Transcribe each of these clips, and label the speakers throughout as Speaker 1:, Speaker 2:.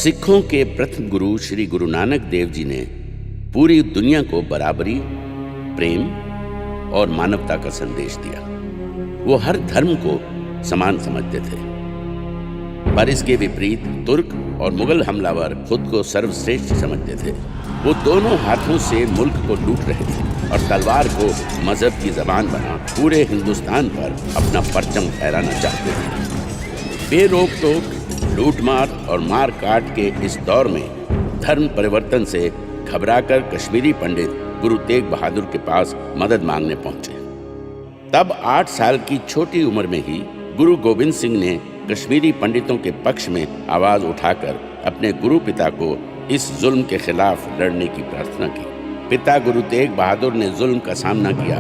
Speaker 1: सिखों के प्रथम गुरु श्री गुरु नानक देव जी ने पूरी दुनिया को बराबरी, प्रेम और मानवता का संदेश दिया। वो हर धर्म को समान समझते थे, पर इसके विपरीत तुर्क और मुगल हमलावर खुद को सर्वश्रेष्ठ समझते थे। वो दोनों हाथों से मुल्क को लूट रहे थे और तलवार को मजहब की जबान बना पूरे हिंदुस्तान पर अपना परचम फहराना चाहते थे। बेरोक टोक लूटमार और मार काट के इस दौर में धर्म परिवर्तन से घबराकर कश्मीरी पंडित गुरु तेग बहादुर के पास मदद मांगने पहुंचे। तब 8 साल की छोटी उम्र में ही गुरु गोविंद सिंह ने कश्मीरी पंडितों के पक्ष में आवाज उठाकर अपने गुरु पिता को इस जुल्म के खिलाफ लड़ने की प्रार्थना की। पिता गुरु तेग बहादुर ने जुल्म का सामना किया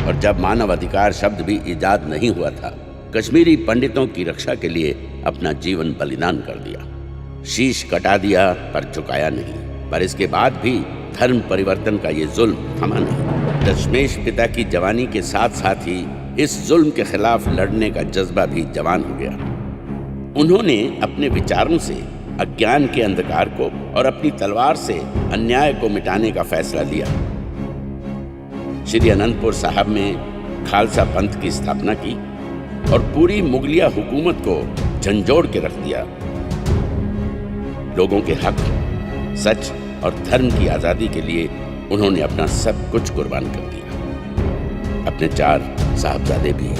Speaker 1: और जब मानव अधिकार शब्द भी इजाद नहीं हुआ था, कश्मीरी पंडितों की रक्षा के लिए अपना जीवन बलिदान कर दिया। शीश कटा दिया पर झुकाया नहीं। पर इसके बाद भी धर्म परिवर्तन का ये जुल्म थमा नहीं। दशमेश पिता की जवानी के साथ साथ ही इस जुल्म के खिलाफ लड़ने का जज्बा भी जवान हो गया। उन्होंने अपने विचारों से अज्ञान के अंधकार को और अपनी तलवार से अन्याय को मिटाने का फैसला लिया। श्री अनंतपुर साहब में खालसा पंथ की स्थापना की और पूरी मुगलिया हुकूमत को झंझोड़ के रख दिया। लोगों के हक, सच और धर्म की आजादी के लिए उन्होंने अपना सब कुछ कुर्बान कर दिया, अपने 4 साहबजादे भी।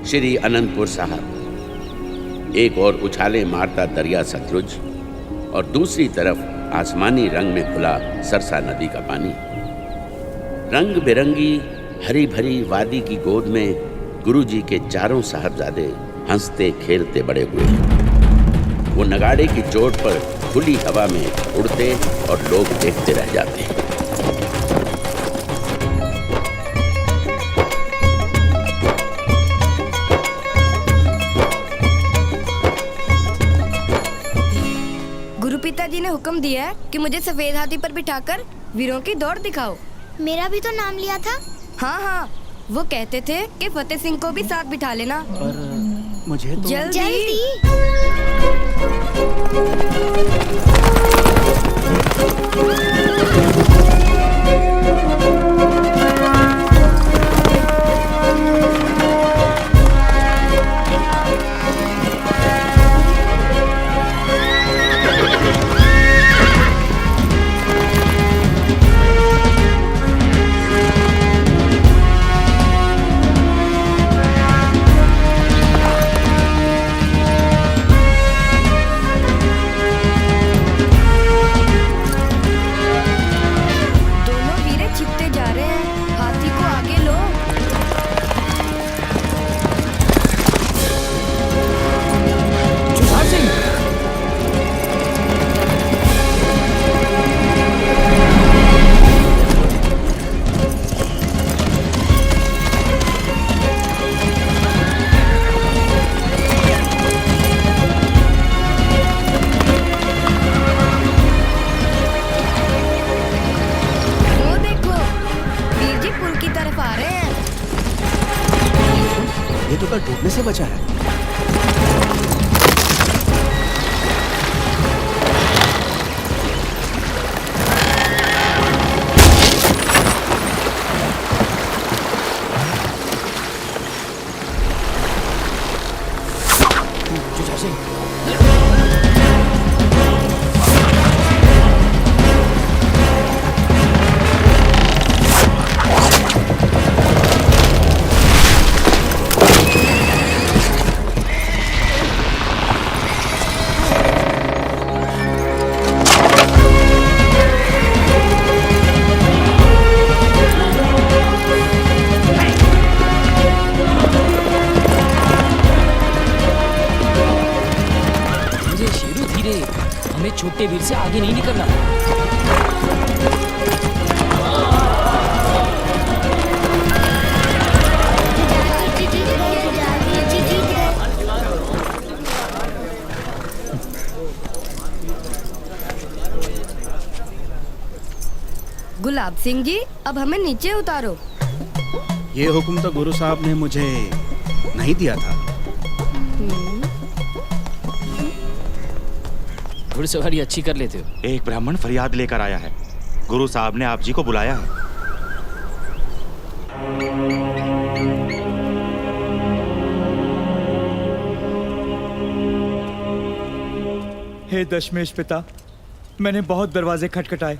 Speaker 1: श्री अनंतपुर साहब एक और उछाले मारता दरिया सतलुज और दूसरी तरफ आसमानी रंग में खुला सरसा नदी का पानी। रंग बिरंगी हरी भरी वादी की गोद में गुरुजी के 4 साहबजादे हंसते खेलते बड़े हुए। वो नगाड़े की चोट पर खुली हवा में उड़ते और लोग देखते रह जाते।
Speaker 2: पिताजी ने हुक्म दिया है कि मुझे सफेद हाथी पर बिठाकर वीरों की दौड़ दिखाओ।
Speaker 3: मेरा भी तो नाम लिया था।
Speaker 2: हाँ, वो कहते थे कि फतेह सिंह को भी साथ बिठा लेना।
Speaker 4: पर मुझे तो
Speaker 3: जल्दी।
Speaker 4: डूबने से बचा है।
Speaker 5: छोटे वीर से आगे नहीं निकलना।
Speaker 2: प्रताप सिंह जी, अब हमें नीचे उतारो।
Speaker 4: ये हुक्म तो गुरु साहब ने मुझे नहीं दिया था।
Speaker 5: घुड़सवारी अच्छी कर लेते हो।
Speaker 6: एक ब्राह्मण फरियाद लेकर आया है। गुरु साहब ने आप जी को बुलाया है।
Speaker 7: हे दशमेश पिता, मैंने बहुत दरवाजे खटखटाए,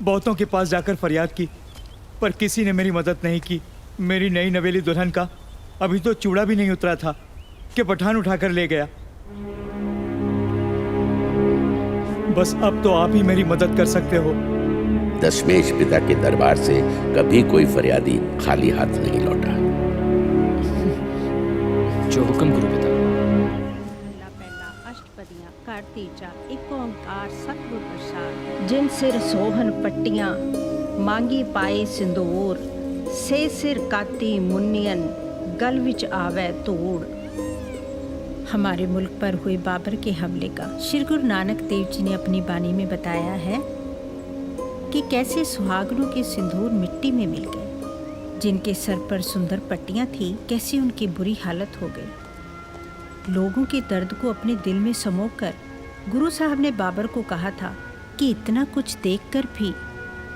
Speaker 7: बहुतों के पास जाकर फरियाद की, पर किसी ने मेरी मदद नहीं की। मेरी नई नवेली दुल्हन का अभी तो चूड़ा भी नहीं उतरा था कि पठान उठाकर ले गया। बस अब तो आप ही मेरी मदद कर सकते हो।
Speaker 1: दशमेश पिता के दरबार से कभी कोई फरियादी खाली हाथ नहीं लौटा।
Speaker 5: जो हुक्म गुरु पिता।
Speaker 8: ਪਹਿਲਾ ਅਸ਼ਟਪਦੀਆਂ ਕਰ ਤੀਜਾ ਇੱਕ ਓੰਕਾਰ ਸਤਿਗੁਰ ਪ੍ਰਸਾਦ। ਜਿਨ ਸਿਰ ਸੋਹਨ ਪੱਟੀਆਂ मांगी पाए सिंदूर से सिर काती मुन्नियन गल विच आवे धूड़। हमारे मुल्क पर हुए बाबर के हमले का श्री गुरु नानक देव जी ने अपनी बानी में बताया है कि कैसे सुहागनों के सिंदूर मिट्टी में मिल गए, जिनके सर पर सुंदर पट्टियां थी कैसी उनकी बुरी हालत हो गई। लोगों के दर्द को अपने दिल में समोकर गुरु साहब ने बाबर को कहा था कि इतना कुछ देखकर भी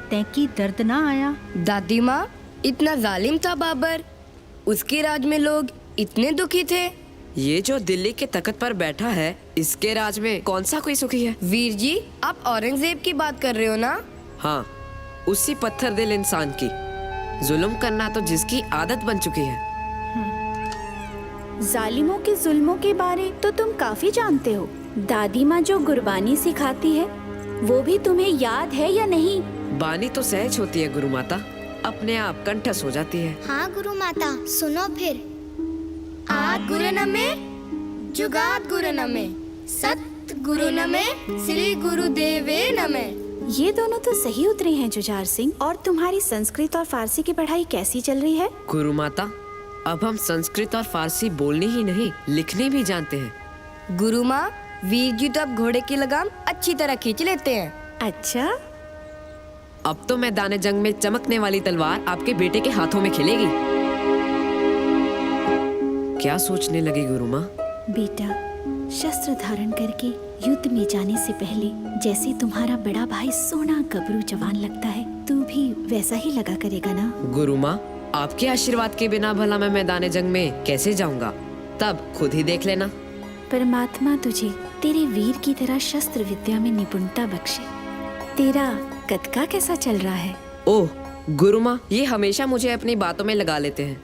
Speaker 8: तैकी दर्द ना आया।
Speaker 2: दादी माँ, इतना जालिम था बाबर, उसके राज में लोग इतने दुखी थे।
Speaker 9: ये जो दिल्ली के तख्त पर बैठा है, इसके राज में कौन सा कोई सुखी है?
Speaker 2: वीर जी, आप औरंगजेब की बात कर रहे हो ना?
Speaker 9: हाँ, उसी पत्थर दिल इंसान की। जुल्म करना तो जिसकी आदत बन चुकी है।
Speaker 10: जालिमों के जुल्मों के बारे तो तुम काफी जानते हो। दादी माँ जो गुरबानी सिखाती है वो भी तुम्हें याद है या नहीं?
Speaker 9: बानी तो सहज होती है गुरु माता, अपने आप कंठस्थ हो जाती है।
Speaker 3: हाँ गुरु माता, सुनो फिर।
Speaker 2: आद गुरु नमे, जुगाद गुरु नमे, सत गुरु नमे, श्री गुरुदेवे नमे।
Speaker 10: ये दोनों तो सही उतरे हैं जुझार सिंह। और तुम्हारी संस्कृत और फारसी की पढ़ाई कैसी चल रही है?
Speaker 9: गुरु माता, अब हम संस्कृत और फारसी बोलनी ही नहीं, लिखने भी जानते हैं।
Speaker 2: गुरु माँ, वीर जी तो अब घोड़े की लगाम अच्छी तरह खींच लेते हैं।
Speaker 10: अच्छा,
Speaker 9: अब तो मैदान जंग में चमकने वाली तलवार आपके बेटे के हाथों में खिलेगी। क्या सोचने लगी गुरु माँ?
Speaker 10: बेटा, शस्त्र धारण करके युद्ध में जाने से पहले जैसे तुम्हारा बड़ा भाई सोना गबरू जवान लगता है, तू भी वैसा ही लगा करेगा ना?
Speaker 9: गुरु माँ, आपके आशीर्वाद के बिना भला मैं मैदान जंग में कैसे जाऊंगा? तब खुद ही देख लेना।
Speaker 10: परमात्मा तुझे तेरे वीर की तरह शस्त्र विद्या में निपुणता बख्शे। तेरा कदका कैसा चल रहा है?
Speaker 9: ओह गुरु माँ, ये हमेशा मुझे अपनी बातों में लगा लेते हैं।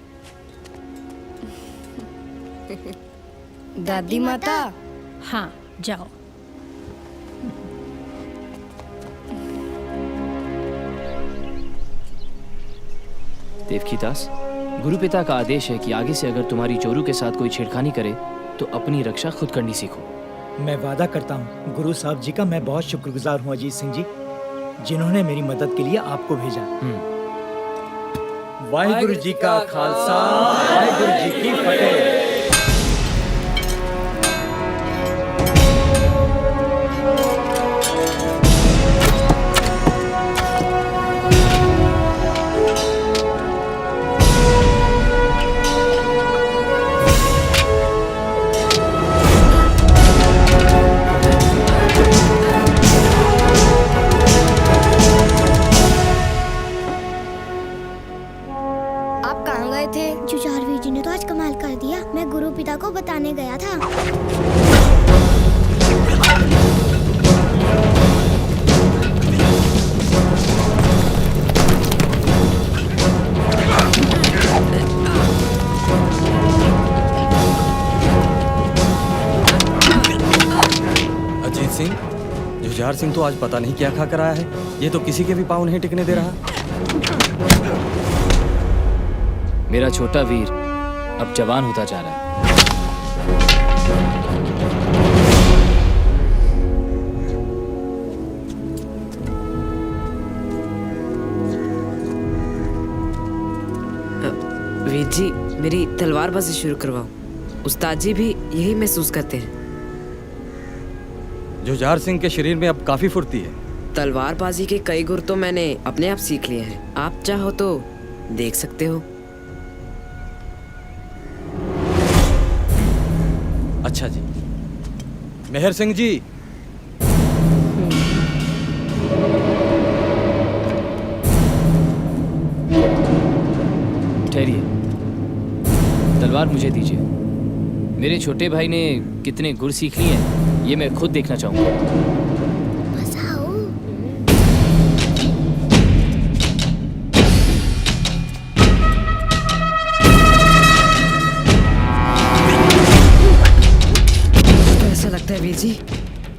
Speaker 2: दादी माता।
Speaker 8: हाँ, जाओ।
Speaker 5: देवकीदास, गुरु पिता का आदेश है कि आगे से अगर तुम्हारी चोरू के साथ कोई छेड़खानी करे तो अपनी रक्षा खुद करनी सीखो।
Speaker 7: मैं वादा करता हूँ गुरु साहब जी का मैं बहुत शुक्रगुजार हूँ अजीत सिंह जी, जिन्होंने मेरी मदद के लिए आपको भेजा। वाहिगुरु जी का खालसा, वाहिगुरु जी की फतेह।
Speaker 3: जुझार वीर जी ने तो आज कमाल कर दिया। मैं गुरु पिता को बताने गया था।
Speaker 11: अजीत सिंह, जुझार सिंह तो आज पता नहीं क्या खा कर आया है। ये तो किसी के भी पाँव नहीं टिकने दे रहा।
Speaker 5: मेरा छोटा वीर अब जवान होता जा रहा है।
Speaker 9: वीर जी, मेरी तलवारबाजी शुरू करवाओ। उस्ताद जी भी यही महसूस करते हैं।
Speaker 11: जुझार सिंह के शरीर में अब काफी फुर्ती है।
Speaker 9: तलवारबाजी के कई गुर तो मैंने अपने आप सीख लिए हैं। आप चाहो तो देख सकते हो।
Speaker 11: अच्छा जी। मेहर सिंह जी,
Speaker 5: ठहरिए, तलवार मुझे दीजिए। मेरे छोटे भाई ने कितने गुर सीख लिए हैं ये मैं खुद देखना चाहूंगा।
Speaker 3: बसाओ।
Speaker 9: तो ऐसा लगता है वीर जी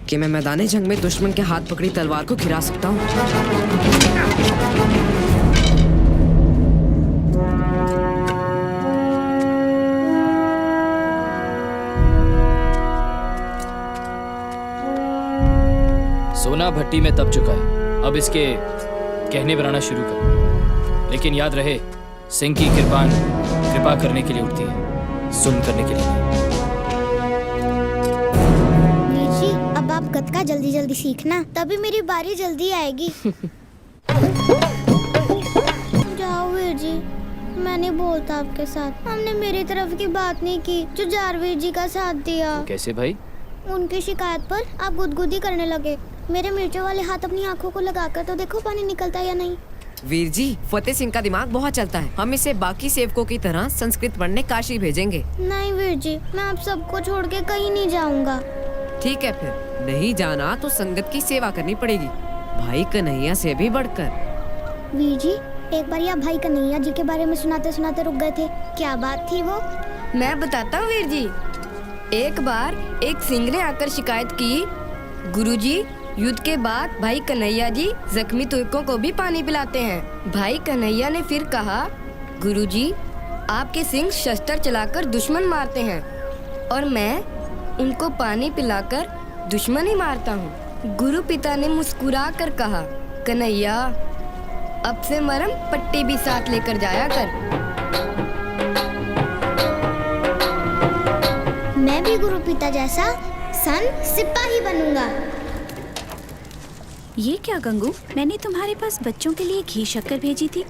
Speaker 9: कि मैं मैदाने जंग में दुश्मन के हाथ पकड़ी तलवार को गिरा सकता हूँ।
Speaker 5: सोना भट्टी में तप चुका है, अब इसके कहने बनाना शुरू कर। लेकिन याद रहे, सिंह की कृपान कृपा करने के लिए उठती है, सुन करने के लिए नहीं।
Speaker 3: वीर जी, अब आप गतका जल्दी जल्दी सीखना, तभी मेरी बारी जल्दी आएगी। जाओ वीर जी, मैं नहीं बोलता आपके साथ। हमने मेरी तरफ की बात नहीं की, जो जारवीर जी का साथ दिया।
Speaker 5: कैसे भाई?
Speaker 3: उनकी शिकायत पर आप गुदगुदी करने लगे। मेरे मिर्चों वाले हाथ अपनी आंखों को लगाकर तो देखो पानी निकलता या नहीं।
Speaker 9: वीर जी, फतेह सिंह का दिमाग बहुत चलता है। हम इसे बाकी सेवकों की तरह संस्कृत पढ़ने काशी भेजेंगे।
Speaker 3: नहीं वीर जी, मैं आप सबको छोड़ के कहीं नहीं जाऊंगा।
Speaker 9: ठीक है, फिर नहीं जाना तो संगत की सेवा करनी पड़ेगी, भाई कन्हैया से भी बढ़कर।
Speaker 3: वीर जी, एक बार आप भाई कन्हैया जी के बारे में सुनाते सुनाते रुक गए थे, क्या बात थी वो?
Speaker 2: मैं बताता हूँ वीर जी। एक बार एक सिंह ने आकर शिकायत की, गुरुजी, युद्ध के बाद भाई कन्हैया जी जख्मी तुर्कों को भी पानी पिलाते हैं। भाई कन्हैया ने फिर कहा, गुरुजी, आपके सिंह शस्त्र चलाकर दुश्मन मारते हैं और मैं उनको पानी पिलाकर दुश्मन ही मारता हूँ। गुरु पिता ने मुस्कुरा कर कहा, कन्हैया, अब से मरम पट्टी भी साथ लेकर जाया कर।
Speaker 3: मैं भी गुरु पिता जैसा सन सिपाही बनूंगा।
Speaker 10: ये क्या गंगू, मैंने तुम्हारे पास बच्चों के लिए घी शक्कर भेजी थी,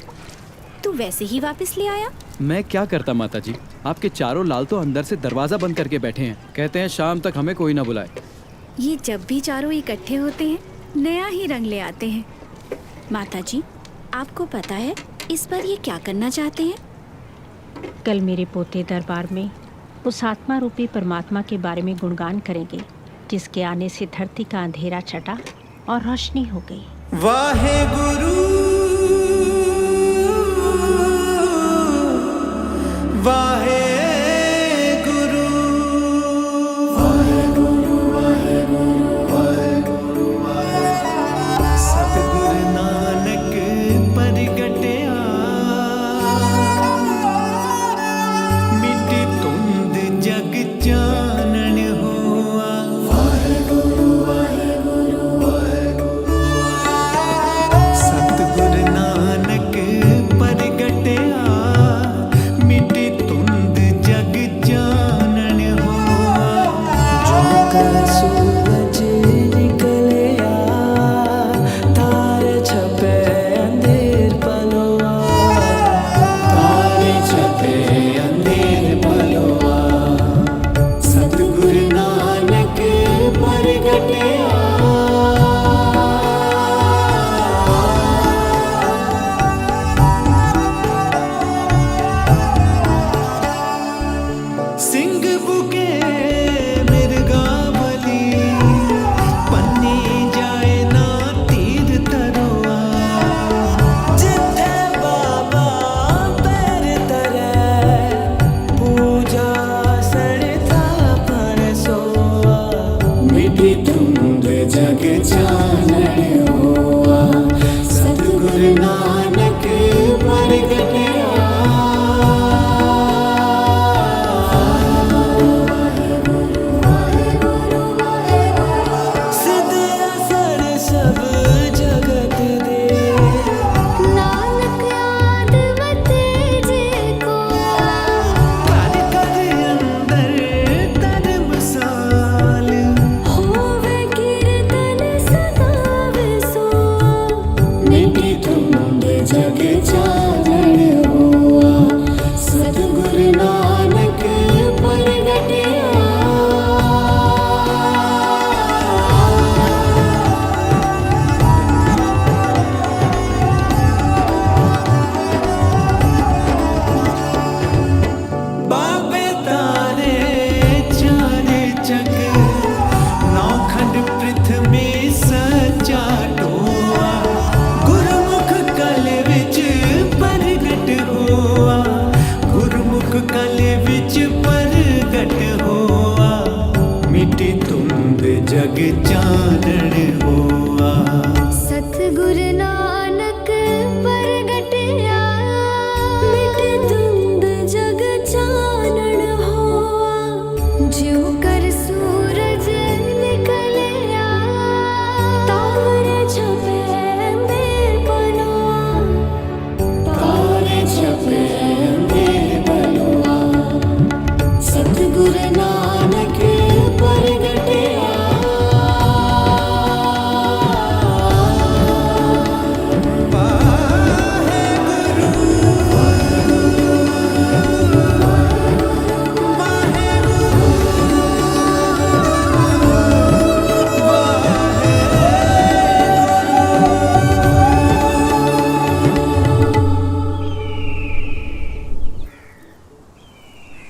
Speaker 10: तू वैसे ही वापस ले आया?
Speaker 11: मैं क्या करता माता जी, आपके चारों लाल तो अंदर से दरवाजा बंद करके बैठे हैं। कहते हैं शाम तक हमें कोई ना बुलाए।
Speaker 10: ये जब भी चारों इकट्ठे होते हैं नया ही रंग ले आते हैं। माता जी, आपको पता है इस पर ये क्या करना चाहते हैं?
Speaker 8: कल मेरे पोते दरबार में उस आत्मा रूपी परमात्मा के बारे में गुणगान करेंगे, जिसके आने से धरती का अंधेरा छटा और रोशनी हो गई।
Speaker 12: वाहे गुरु वाहे गुरु वाहे गुरु वाहे गुरु वाहे गुरु वाहे सतगुरु नानक परगटया मिटी तुंद जग चानन हुआ। वाहे गुरु वाहे गुरु वाहे गुरु सत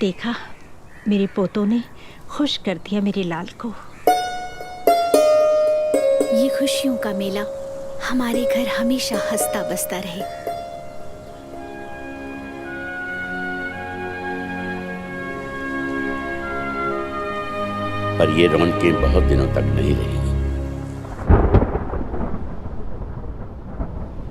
Speaker 8: देखा, मेरे पोतों ने खुश कर दिया मेरे लाल को।
Speaker 10: ये खुशियों का मेला हमारे घर हमेशा हंसता बसता रहे।
Speaker 1: पर ये रौनकें बहुत दिनों तक नहीं रही।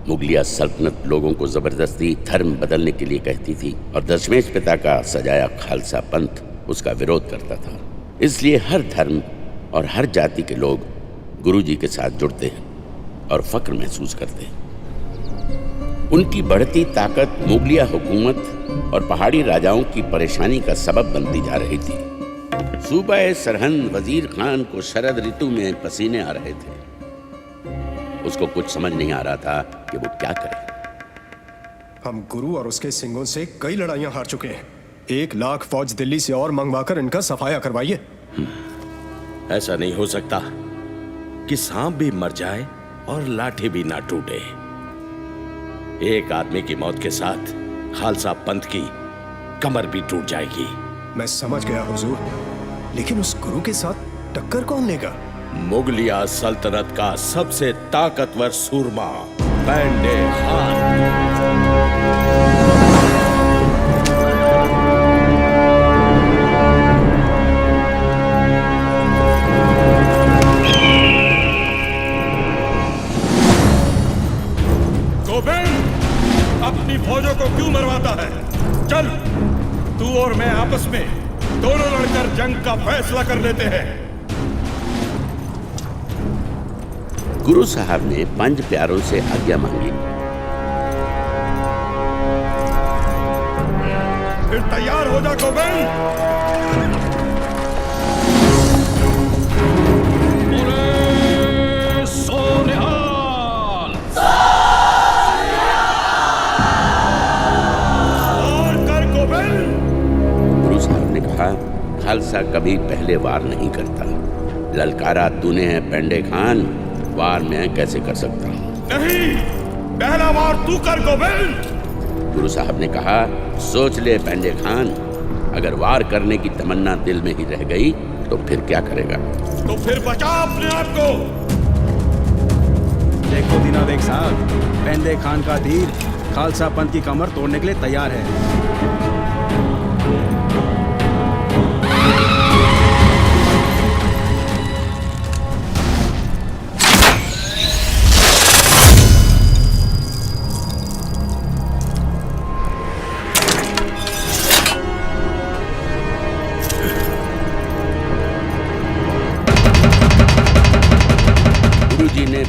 Speaker 1: मुगलिया सल्तनत लोगों को जबरदस्ती धर्म बदलने के लिए कहती थी और दशमेश पिता का सजाया खालसा पंथ उसका विरोध करता था। इसलिए हर धर्म और हर जाति के लोग गुरुजी के साथ जुड़ते हैं और फक्र महसूस करते हैं। उनकी बढ़ती ताकत मुगलिया हुकूमत और पहाड़ी राजाओं की परेशानी का सबब बनती जा रही थी। सूबा सरहंद वजीर खान को शरद ऋतु में पसीने आ रहे थे। उसको कुछ समझ नहीं आ रहा था कि वो क्या करे।
Speaker 13: हम गुरु और उसके सिंगों से कई लड़ाइयां हार चुके हैं। 1 लाख फौज दिल्ली से और मंगवाकर इनका सफाया करवाइए।
Speaker 14: ऐसा नहीं हो सकता कि सांप भी मर जाए और लाठी भी ना टूटे। एक आदमी की मौत के साथ खालसा पंथ की कमर भी टूट जाएगी।
Speaker 13: मैं समझ गया हुजूर, लेकिन उस गुरु के साथ टक्कर कौन लेगा?
Speaker 14: मुगलिया सल्तनत का सबसे ताकतवर सूरमा पेंडे खान।
Speaker 15: अपनी फौजों को क्यों मरवाता है? चल, तू और मैं आपस में दोनों लड़कर जंग का फैसला कर लेते हैं।
Speaker 1: गुरु साहब ने 5 प्यारों से आज्ञा मांगी।
Speaker 15: फिर तैयार हो जा गोविंद।
Speaker 1: खालसा कभी पहले वार नहीं करता। ललकारा तूने है पेंडे खान, वार मैं कैसे कर सकता हूँ?
Speaker 15: नहीं, पहला वार तू कर गोविंद।
Speaker 1: गुरु साहब ने कहा, सोच ले पेंडे खान, अगर वार करने की तमन्ना दिल में ही रह गई तो फिर क्या करेगा?
Speaker 15: तो फिर बचा अपने आप को।
Speaker 4: देखो दीनाबेग साहब, पेंडे खान का तीर खालसा पंथ की कमर तोड़ने के लिए तैयार है।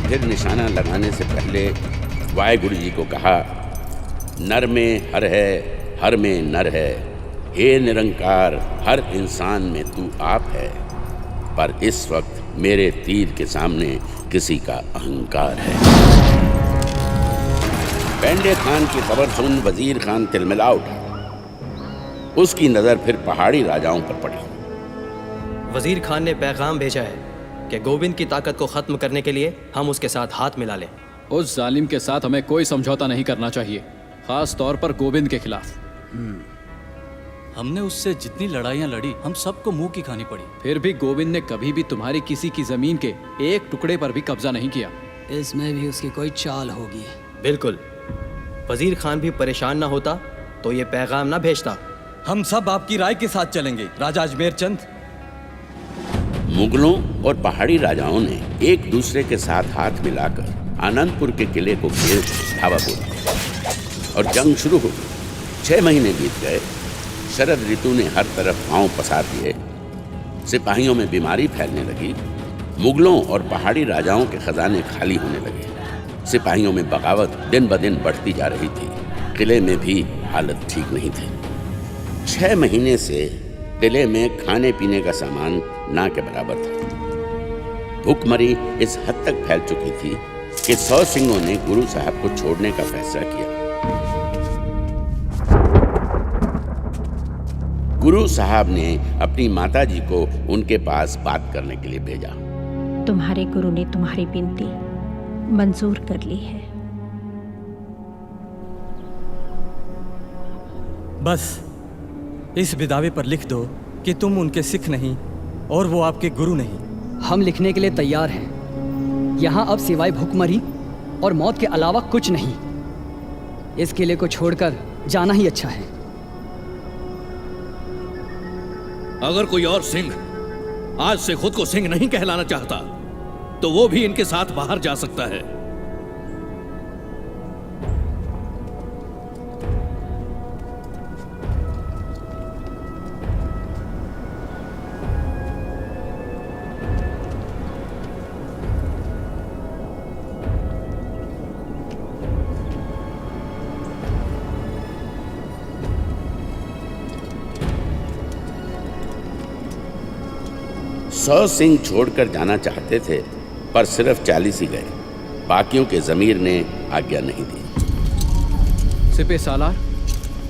Speaker 1: फिर निशाना लगाने से पहले वाहेगुरु जी को कहा, नर में हर है, हर में नर है, हे निरंकार, हर इंसान में तू आप है, पर इस वक्त मेरे तीर के सामने किसी का अहंकार है। पेंडे खान की खबर सुन वजीर खान तिलमिला उठा। उसकी नजर फिर पहाड़ी राजाओं पर पड़ी।
Speaker 11: वजीर खान ने पैगाम भेजा है कि गोविंद की ताकत को खत्म करने के लिए हम उसके साथ हाथ मिला लें।
Speaker 5: उस जालिम के साथ हमें कोई समझौता नहीं करना चाहिए, खास तौर पर गोविंद के खिलाफ।
Speaker 11: हमने उससे जितनी लड़ाइयां लड़ी, हम सबको मुंह की खानी पड़ी।
Speaker 5: फिर भी गोविंद ने कभी भी तुम्हारी किसी की जमीन के एक टुकड़े पर भी कब्जा नहीं किया।
Speaker 9: इसमें भी उसकी कोई चाल होगी।
Speaker 11: बिल्कुल। वजीर खान भी परेशान ना होता तो ये पैगाम ना भेजता। हम सब आपकी राय के साथ चलेंगे राजा अजमेर चंद।
Speaker 1: मुगलों और पहाड़ी राजाओं ने एक दूसरे के साथ हाथ मिलाकर आनंदपुर के किले को घेर धावा बोला और जंग शुरू हो गई। 6 महीने बीत गए। शरद ऋतु ने हर तरफ पांव पसार दिए। सिपाहियों में बीमारी फैलने लगी। मुगलों और पहाड़ी राजाओं के खजाने खाली होने लगे। सिपाहियों में बगावत दिन ब दिन बढ़ती जा रही थी। किले में भी हालत ठीक नहीं थी। 6 महीने से किले में खाने पीने का सामान ना के बराबर था। भूखमरी इस हद तक फैल चुकी थी कि 100 सिंहों ने गुरु साहब को छोड़ने का फैसला किया। गुरु साहब ने अपनी माताजी को उनके पास बात करने के लिए भेजा।
Speaker 8: तुम्हारे गुरु ने तुम्हारी विनती मंजूर कर ली है।
Speaker 11: बस इस बिदावे पर लिख दो कि तुम उनके सिख नहीं और वो आपके गुरु नहीं।
Speaker 16: हम लिखने के लिए तैयार हैं। यहाँ अब सिवाय भूखमरी और मौत के अलावा कुछ नहीं। इस किले को छोड़कर जाना ही अच्छा है।
Speaker 14: अगर कोई और सिंह आज से खुद को सिंह नहीं कहलाना चाहता तो वो भी इनके साथ बाहर जा सकता है।
Speaker 1: सौ सिंह छोड़कर जाना चाहते थे पर सिर्फ 40 ही गए। बाकियों के जमीर ने आज्ञा नहीं दी।
Speaker 11: सिपे सालार,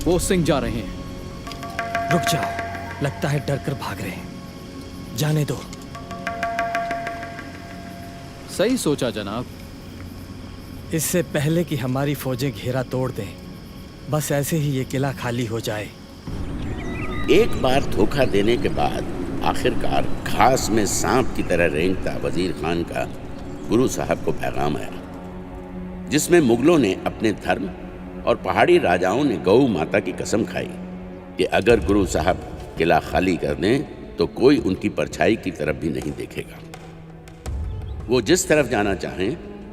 Speaker 11: वो सिंह जा रहे हैं। रुक जाओ, लगता है डर कर भाग रहे हैं। जाने दो।
Speaker 17: सही सोचा जनाब।
Speaker 11: इससे पहले कि हमारी फौजें घेरा तोड़ दें, बस ऐसे ही ये किला खाली हो जाए।
Speaker 1: एक बार धोखा देने के बाद आखिरकार घास में सांप की तरह रेंगता वजीर खान का गुरु साहब को पैगाम आया, जिसमें मुगलों ने अपने धर्म और पहाड़ी राजाओं ने गौ माता की कसम खाई कि अगर गुरु साहब किला खाली कर दें तो कोई उनकी परछाई की तरफ भी नहीं देखेगा। वो जिस तरफ जाना चाहें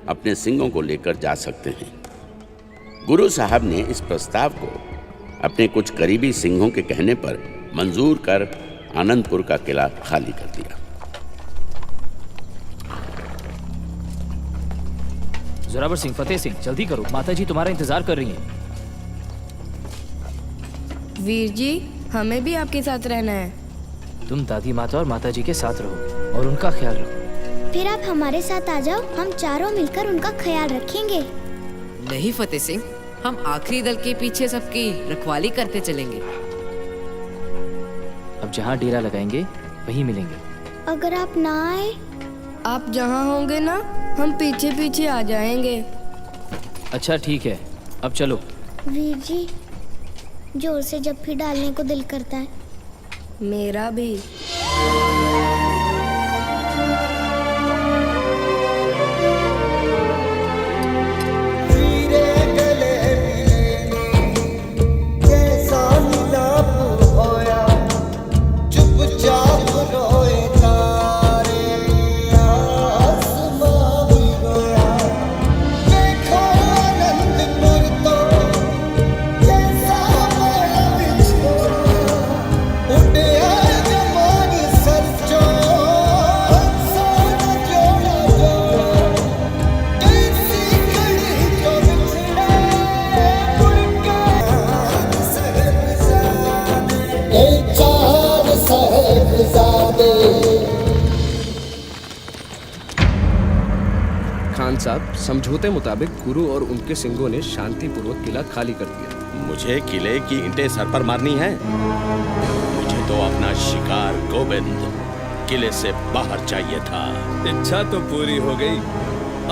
Speaker 1: अपने सिंगों को लेकर जा सकते हैं। गुरु साहब ने इस प्रस्ताव को अपने कुछ करीबी सिंहों के कहने पर मंजूर कर आनंदपुर का किला खाली कर दिया।
Speaker 5: जोरावर सिंह, फतेह सिंह, जल्दी करो, माताजी तुम्हारा इंतजार कर रही हैं।
Speaker 2: वीर जी, हमें भी आपके साथ रहना है।
Speaker 5: तुम दादी माता और माताजी के साथ रहो और उनका ख्याल रखो।
Speaker 3: फिर आप हमारे साथ आ जाओ, हम चारों मिलकर उनका ख्याल रखेंगे।
Speaker 9: नहीं फतेह सिंह, हम आखिरी दल के पीछे सबकी रखवाली करते चलेंगे।
Speaker 5: अब जहाँ डेरा लगाएंगे वहीं मिलेंगे।
Speaker 3: अगर आप ना आए?
Speaker 2: आप जहाँ होंगे ना, हम पीछे पीछे आ जाएंगे।
Speaker 5: अच्छा ठीक है, अब चलो।
Speaker 3: वीर जी, जोर से जप्फी डालने को दिल करता है।
Speaker 2: मेरा भी।
Speaker 4: खान साहब, समझौते मुताबिक गुरु और उनके सिंगों ने शांतिपूर्वक किला खाली कर दिया।
Speaker 14: मुझे किले की ईंटें सर पर मारनी है। मुझे तो अपना शिकार गोविंद किले से बाहर चाहिए था।
Speaker 18: इच्छा तो पूरी हो गई,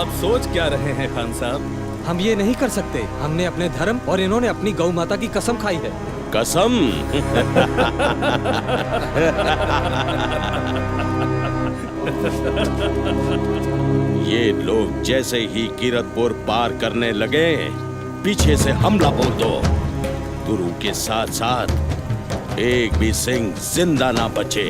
Speaker 18: अब सोच क्या रहे हैं खान साहब?
Speaker 11: हम ये नहीं कर सकते। हमने अपने धर्म और इन्होंने अपनी गौ माता की कसम खाई है।
Speaker 14: कसम? ये लोग जैसे ही कीरतपुर पार करने लगे, पीछे से हमला बोल दो। गुरु के साथ साथ एक भी सिंह जिंदा ना बचे।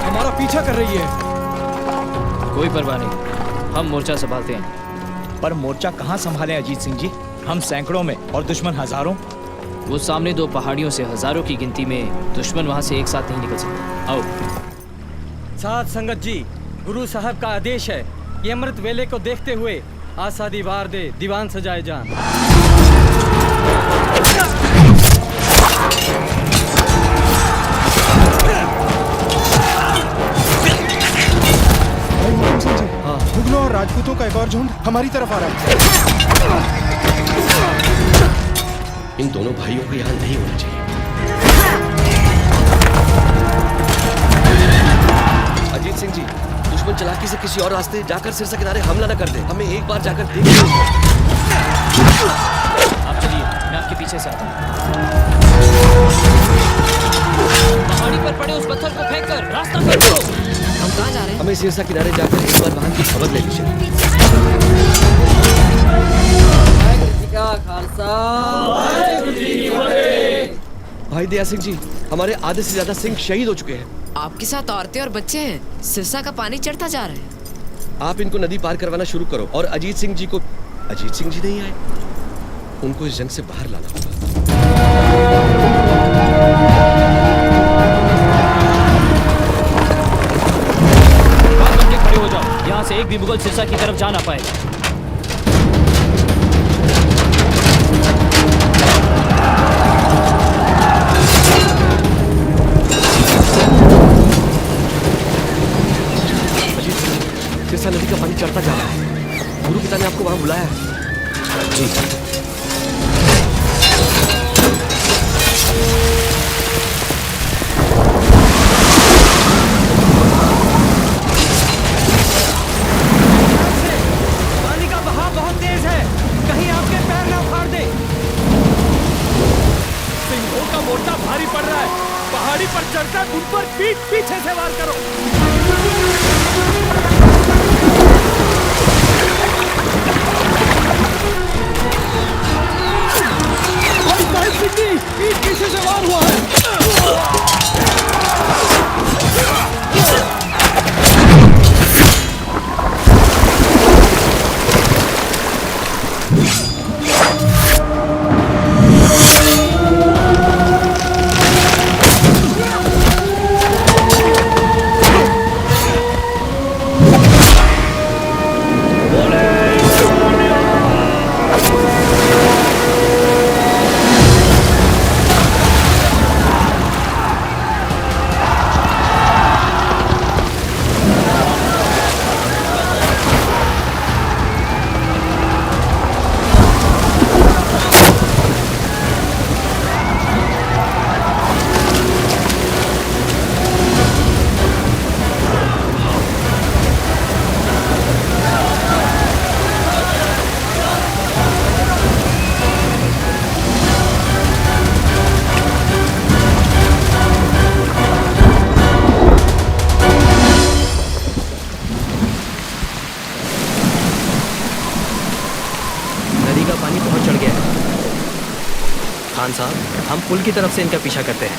Speaker 11: हमारा पीछा कर रही है।
Speaker 5: कोई परवाह नहीं, हम मोर्चा संभालते हैं।
Speaker 7: पर मोर्चा कहाँ संभालें अजीत सिंह जी? हम सैकड़ों में और दुश्मन हजारों।
Speaker 5: वो सामने दो पहाड़ियों से हजारों की गिनती में दुश्मन वहां से एक साथ नहीं निकल सकते। आओ।
Speaker 11: साथ संगत जी, गुरु साहब का आदेश है कि अमृत वेले को देखते हुए आशा दीवार दे दीवान सजाए जान।
Speaker 13: मुगलों और राजपूतों का एक और झुंड हमारी तरफ आ रहा है।
Speaker 14: इन दोनों भाइयों को यहाँ नहीं होना चाहिए।
Speaker 11: अजीत सिंह जी, दुश्मन चालाकी से किसी और रास्ते जाकर सिरसा किनारे हमला न कर दे। हमें एक बार जाकर देख लें।
Speaker 5: आप चलिए, मैं आपके पीछे से आता हूँ। पहाड़ी पर पड़े उस पत्थर को फेंक कर रास्ता कर दो।
Speaker 9: हम कहाँ जा रहे हैं?
Speaker 11: हमें सिरसा किनारे जाकर एक बार वहां की खबर ले लीजिए। भाई दया सिंह जी, हमारे आधे से ज्यादा सिंह शहीद हो चुके हैं।
Speaker 9: आपके साथ औरतें और बच्चे हैं। सिरसा का पानी चढ़ता जा रहा है।
Speaker 11: आप इनको नदी पार करवाना शुरू करो और अजीत सिंह जी को। अजीत सिंह जी नहीं आए, उनको इस जंग से बाहर लाना होगा।
Speaker 5: खड़े हो जाओ, यहाँ से एक भी मुगल सिरसा की तरफ जा ना पाएगा।
Speaker 11: सिरसा नदी का पानी चढ़ता जा रहा है। गुरु पिता ने आपको वहां बुलाया है। जी।
Speaker 12: पानी का बहाव बहुत तेज है, कहीं आपके पैर ना उखाड़ दे।
Speaker 18: सिंहों का मोर्चा भारी पड़ रहा है। पहाड़ी पर चढ़कर उन पर पीछे से वार करो।
Speaker 12: पीछे से वार हुआ है।
Speaker 11: खान साहब, हम पुल की तरफ से इनका पीछा करते हैं।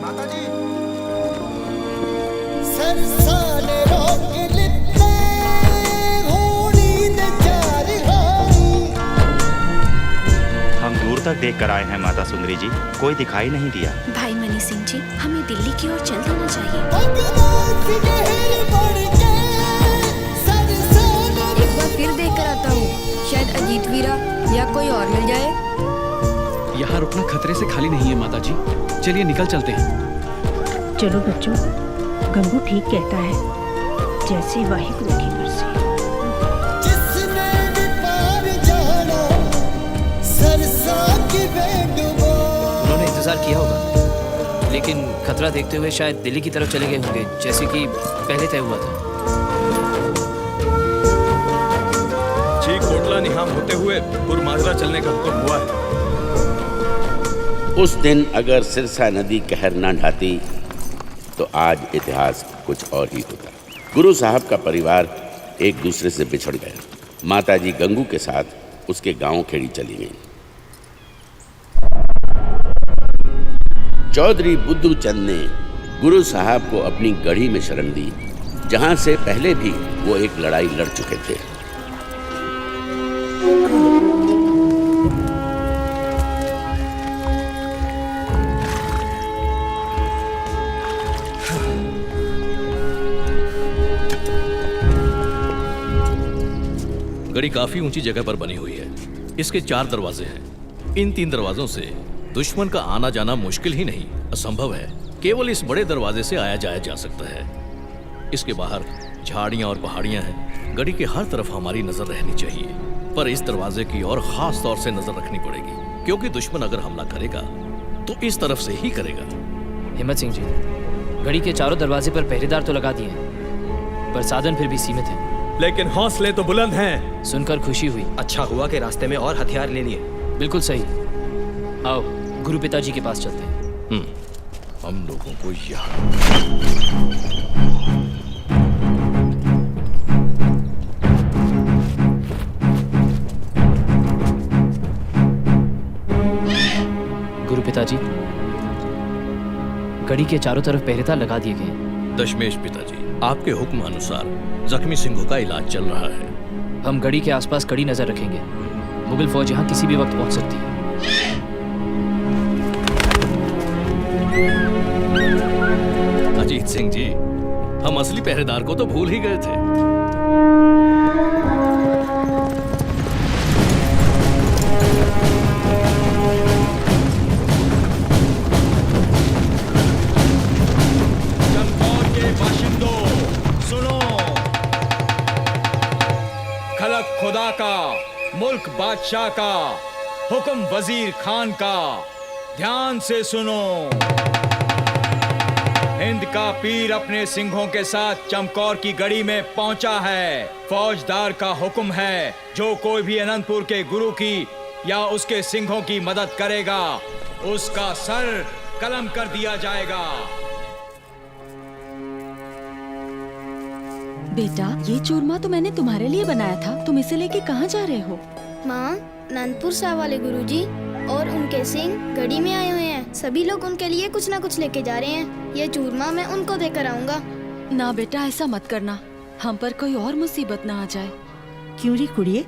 Speaker 12: माताजी,
Speaker 6: हम दूर तक देख कर आए हैं माता सुंदरी जी, कोई दिखाई नहीं दिया।
Speaker 10: भाई मनी सिंह जी, हमें दिल्ली की ओर चल देना चाहिए।
Speaker 2: एक बार फिर देख कर आता हूँ, शायद अजीत वीरा या कोई और मिल जाए।
Speaker 16: यहाँ रुकना खतरे से खाली नहीं है माताजी। चलिए निकल चलते हैं।
Speaker 8: चलो बच्चों, गंगू ठीक कहता है, जैसी वाहिगुरु की मर्जी।
Speaker 5: उन्होंने इंतजार किया होगा, लेकिन खतरा देखते हुए शायद दिल्ली की तरफ चले गए होंगे, जैसे कि पहले तय हुआ था।
Speaker 18: जी, कोटला निहाम होते हुए पुरमाजरा चलने का हुक्म हुआ है।
Speaker 1: उस दिन अगर सिरसा नदी कहर न ढाती तो आज इतिहास कुछ और ही होता। गुरु साहब का परिवार एक दूसरे से बिछड़ गया। माताजी गंगू के साथ उसके गांव खेड़ी चली गई। चौधरी बुद्धू चंद ने गुरु साहब को अपनी गढ़ी में शरण दी, जहां से पहले भी वो एक लड़ाई लड़ चुके थे।
Speaker 14: गढ़ी काफी ऊंची जगह पर बनी हुई है। इसके 4 दरवाजे हैं। इन 3 दरवाजों से दुश्मन का आना जाना मुश्किल ही नहीं, असंभव है। केवल इस बड़े दरवाजे से आया जाया जा सकता है। इसके बाहर झाड़ियां और पहाड़ियां हैं। गढ़ी के हर तरफ हमारी नजर रहनी चाहिए।
Speaker 19: पर इस दरवाजे की ओर खास तौर से नजर रखनी पड़ेगी, क्योंकि दुश्मन अगर हमला करेगा तो इस तरफ से ही करेगा।
Speaker 5: हिम्मत सिंह जी, गढ़ी के चारों दरवाजे पर पहरेदार तो लगा दिए हैं, पर साधन फिर भी सीमित है।
Speaker 18: लेकिन हौसले तो बुलंद हैं।
Speaker 5: सुनकर खुशी हुई।
Speaker 11: अच्छा हुआ कि रास्ते में और हथियार ले लिए।
Speaker 5: बिल्कुल सही। आओ गुरु पिताजी के पास चलते हैं।
Speaker 19: हम लोगों को यहाँ
Speaker 5: गुरु पिताजी, गढ़ी के चारों तरफ पहरेदार लगा दिए गए हैं।
Speaker 19: दशमेश पिताजी, आपके हुक्म अनुसार जख्मी सिंहों का इलाज चल रहा है।
Speaker 5: हम गढ़ी के आसपास कड़ी नजर रखेंगे। मुगल फौज यहाँ किसी भी वक्त पहुंच सकती है।
Speaker 19: अजीत सिंह जी, हम असली पहरेदार को तो भूल ही गए थे।
Speaker 7: चमकौर के बाशिंदों सुनो, खलक खुदा का, मुल्क बादशाह का, हुक्म वजीर खान का, ध्यान से सुनो। हिंद का पीर अपने सिंहों के साथ चमकौर की गढ़ी में पहुंचा है। फौजदार का हुक्म है, जो कोई भी अनंतपुर के गुरु की या उसके सिंहों की मदद करेगा, उसका सर कलम कर दिया जाएगा।
Speaker 10: बेटा, ये चूरमा तो मैंने तुम्हारे लिए बनाया था। तुम इसे लेके कहाँ जा रहे हो?
Speaker 3: माँ, अनंतपुर साहब वाले गुरुजी और उनके सिंह गढ़ी में आए हुए हैं। सभी लोग उनके लिए कुछ ना कुछ लेके जा रहे हैं। ये चूरमा मैं उनको देकर आऊंगा।
Speaker 10: ना बेटा, ऐसा मत करना, हम पर कोई और मुसीबत ना आ जाए।
Speaker 20: क्यों री कुड़िए,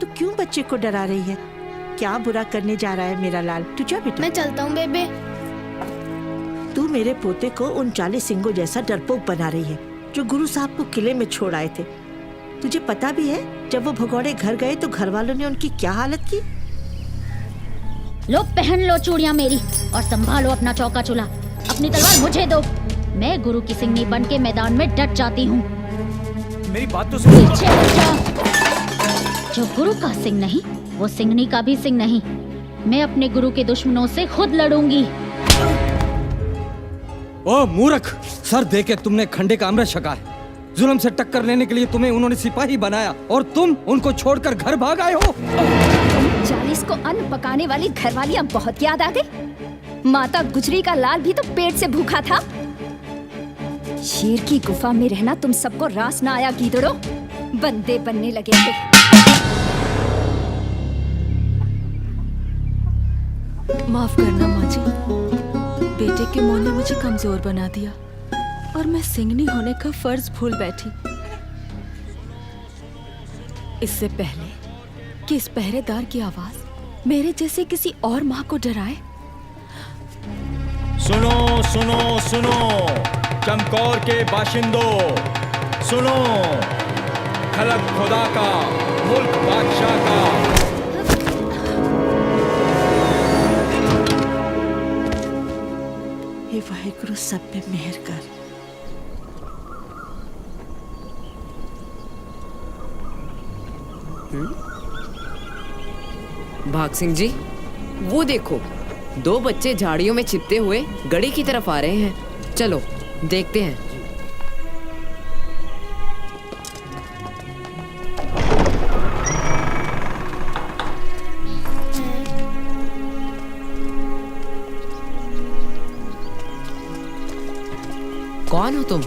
Speaker 20: तू क्यों बच्चे को डरा रही है? क्या बुरा करने जा रहा है मेरा लाल? तू जा बेटा।
Speaker 3: मैं चलता हूँ बेबे।
Speaker 20: तू मेरे पोते को उन 40 सिंगों जैसा डरपोक बना रही है जो गुरु साहब को किले में छोड़ आए थे। तुझे पता भी है जब वो भगौड़े घर गए तो घर वालों ने उनकी क्या हालत की?
Speaker 21: लो पहन लो चूड़ियाँ मेरी और संभालो अपना चौका चूल्हा। अपनी तलवार मुझे दो। मैं गुरु की सिंगनी बन के मैदान में डट जाती हूँ।
Speaker 7: मेरी बात तो सुनो।
Speaker 21: पीछे हट जाओ। जो गुरु का सिंह नहीं, वो सिंगनी का भी सिंह नहीं। मैं अपने गुरु के दुश्मनों से खुद लड़ूंगी।
Speaker 12: ओ मूर्ख, सर दे के तुमने खंडे का अमृत छका है। जुल्म से टक्कर लेने के लिए तुम्हें उन्होंने सिपाही बनाया और तुम उनको छोड़कर घर भाग आए हो।
Speaker 10: 40 को अन्न पकाने वाली घरवालियाँ बहुत याद आ गई। माता गुजरी का लाल भी तो पेट से भूखा था। शेर की गुफा में रहना तुम सबको रास ना आया गीदड़ो। बंदे बनने लगे थे। माफ करना माँ जी, बेटे के मोह ने मुझे कमजोर बना दिया और मैं सिंगनी होने का फर्ज भूल बैठी। इससे पहले कि इस पहरेदार की आवाज मेरे जैसे किसी और माँ को डराए।
Speaker 7: सुनो सुनो सुनो, चमकौर के बाशिंदों सुनो, खलक खुदा का, मुल्क बादशाह का।
Speaker 20: हे वाहिगुरु, सब पे मेहर कर।
Speaker 9: भाग सिंह जी, वो देखो, 2 बच्चे झाड़ियों में छिपते हुए गढ़ी की तरफ आ रहे हैं। चलो देखते हैं। कौन हो तुम?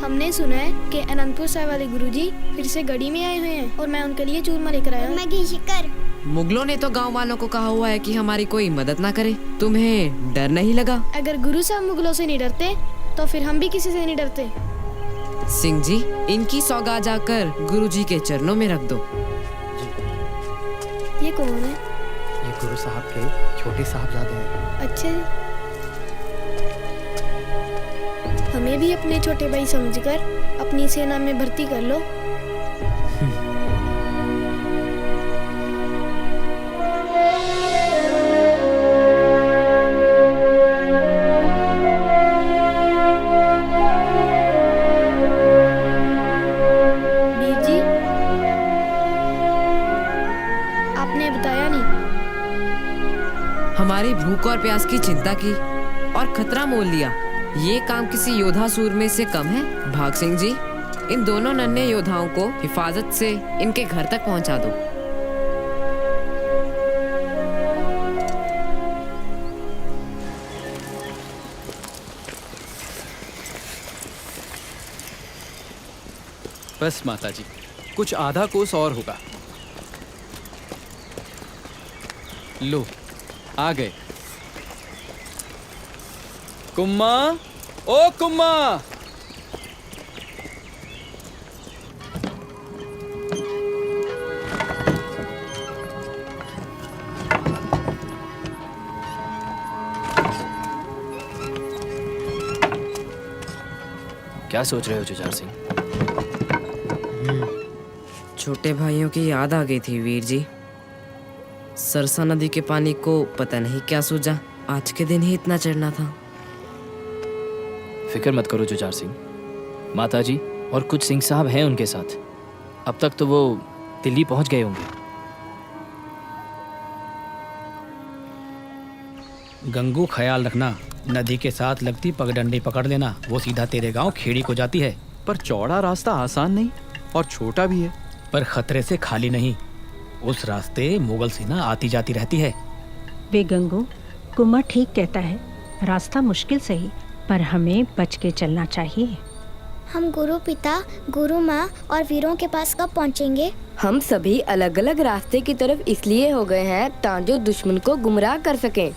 Speaker 3: हमने सुना है कि अनंतपुर साहब वाले गुरुजी फिर से गढ़ी में आए हुए हैं और मैं उनके लिए चूरमा लेकर आया हूँ। मैं शिकर।
Speaker 9: मुगलों ने तो गांव वालों को कहा हुआ है कि हमारी कोई मदद ना करे। तुम्हें डर नहीं लगा?
Speaker 3: अगर गुरु साहब मुगलों से नहीं डरते तो फिर हम भी किसी से नहीं डरते।
Speaker 9: सिंह जी, इनकी सौगात जाकर गुरुजी के चरणों में रख दो।
Speaker 3: ये कौन है?
Speaker 22: ये गुरु साहब के छोटे साहबजादे हैं।
Speaker 3: अच्छा, हमें भी अपने छोटे भाई समझकर अपनी सेना में भर्ती कर लो। वीर जी,
Speaker 9: हमारी भूख और प्यास की चिंता की और खतरा मोल लिया। ये काम किसी योद्धा सूरमे से कम है? भाग सिंह जी, इन दोनों नन्हे योद्धाओं को हिफाजत से इनके घर तक पहुंचा दो।
Speaker 22: बस माता जी, कुछ आधा कोस और होगा। लो, आ गए। कुम्मा, ओ कुम्मा!
Speaker 5: क्या सोच रहे हो जुझार सिंह?
Speaker 9: छोटे भाइयों की याद आ गई थी वीर जी। सरसा नदी के पानी को पता नहीं क्या सूझा, आज के दिन ही इतना चढ़ना था।
Speaker 5: फिक्र मत करो जुझार सिंह, माताजी और कुछ सिंह साहब हैं उनके साथ। अब तक तो वो दिल्ली पहुंच गए होंगे।
Speaker 22: गंगू, ख्याल रखना, नदी के साथ लगती पगडंडी पकड़ लेना, वो सीधा तेरे गांव खेड़ी को जाती है। पर चौड़ा रास्ता आसान नहीं और छोटा भी है, पर खतरे से खाली नहीं। उस रास्ते मुगल सेना आती जाती रहती है।
Speaker 8: वे गंगू, कुमार ठीक कहता है, रास्ता मुश्किल सही, पर हमें बच के चलना चाहिए।
Speaker 3: हम गुरु पिता, गुरु माँ और वीरों के पास कब पहुँचेंगे?
Speaker 2: हम सभी अलग अलग रास्ते की तरफ इसलिए हो गए हैं ताकि दुश्मन को गुमराह कर सकें।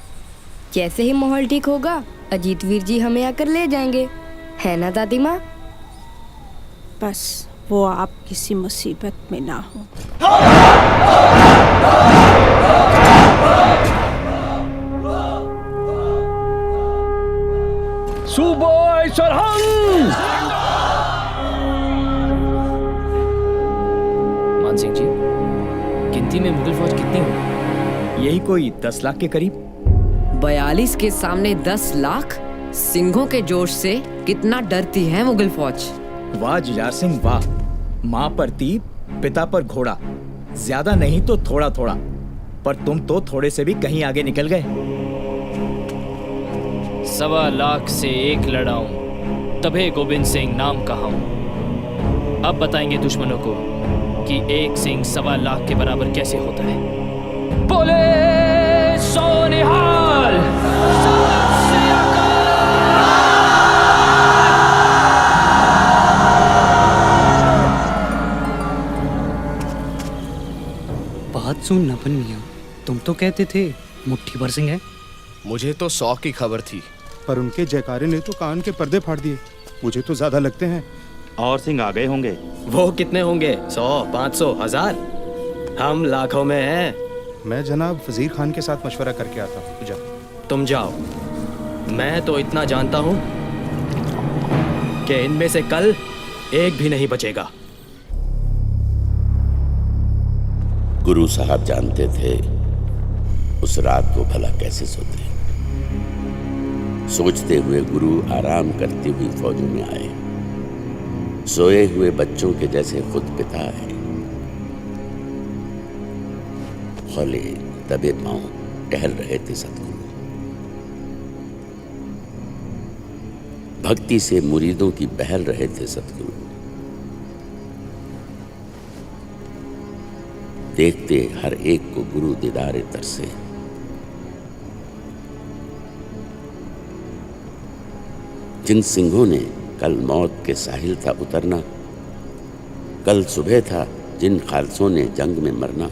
Speaker 2: जैसे ही माहौल ठीक होगा, अजीत वीर जी हमें आकर ले जाएंगे, है ना दादी माँ?
Speaker 8: बस वो आप किसी मुसीबत में ना हो।
Speaker 18: सुबोय सरहंग!
Speaker 5: मान सिंह जी, गिनती में मुगल फौज कितनी होगी?
Speaker 7: यही कोई 10 लाख के करीब।
Speaker 9: 42 के सामने 10 लाख? सिंहों के जोश से कितना डरती है मुगल फौज।
Speaker 7: वाह जुझार सिंह वाह! माँ पर तीर, पिता पर घोड़ा, ज्यादा नहीं तो थोड़ा थोड़ा, पर तुम तो थोड़े से भी कहीं आगे निकल गए।
Speaker 5: 1.25 लाख से 1 लड़ाऊं, तबे गोविंद सिंह नाम कहाऊं। अब बताएंगे दुश्मनों को कि 1 सिंह 1.25 लाख के बराबर कैसे होता है। बोले सोनिहाल!
Speaker 22: बात सुन नपन मियाँ, तुम तो कहते थे मुट्ठी भर सिंह है।
Speaker 15: मुझे तो 100 की खबर थी,
Speaker 13: पर उनके जयकारे ने तो कान के पर्दे फाड़ दिए। मुझे तो ज्यादा लगते हैं।
Speaker 6: और सिंह आ गए होंगे।
Speaker 11: वो कितने होंगे? 100, 500, 1000? हम लाखों में हैं।
Speaker 13: मैं जनाब वजीर खान के साथ मशवरा करके आता हूँ। जाओ।
Speaker 11: तुम जाओ। मैं तो इतना जानता हूँ कि इनमें से कल एक भी नहीं बचेगा।
Speaker 1: गुरु साहब जानते थे उस रात को भला कैसे सोते। सोचते हुए गुरु आराम करती हुई फौजों में आए, सोए हुए बच्चों के जैसे खुद पिता आए। हौले दबे पांव टहल रहे थे सतगुरु। भक्ति से मुरीदों की बहल रहे थे सतगुरु। देखते हर एक को गुरु दीदारे तरसे। जिन सिंहों ने कल मौत के साहिल था उतरना, कल सुबह था जिन खालसों ने जंग में मरना,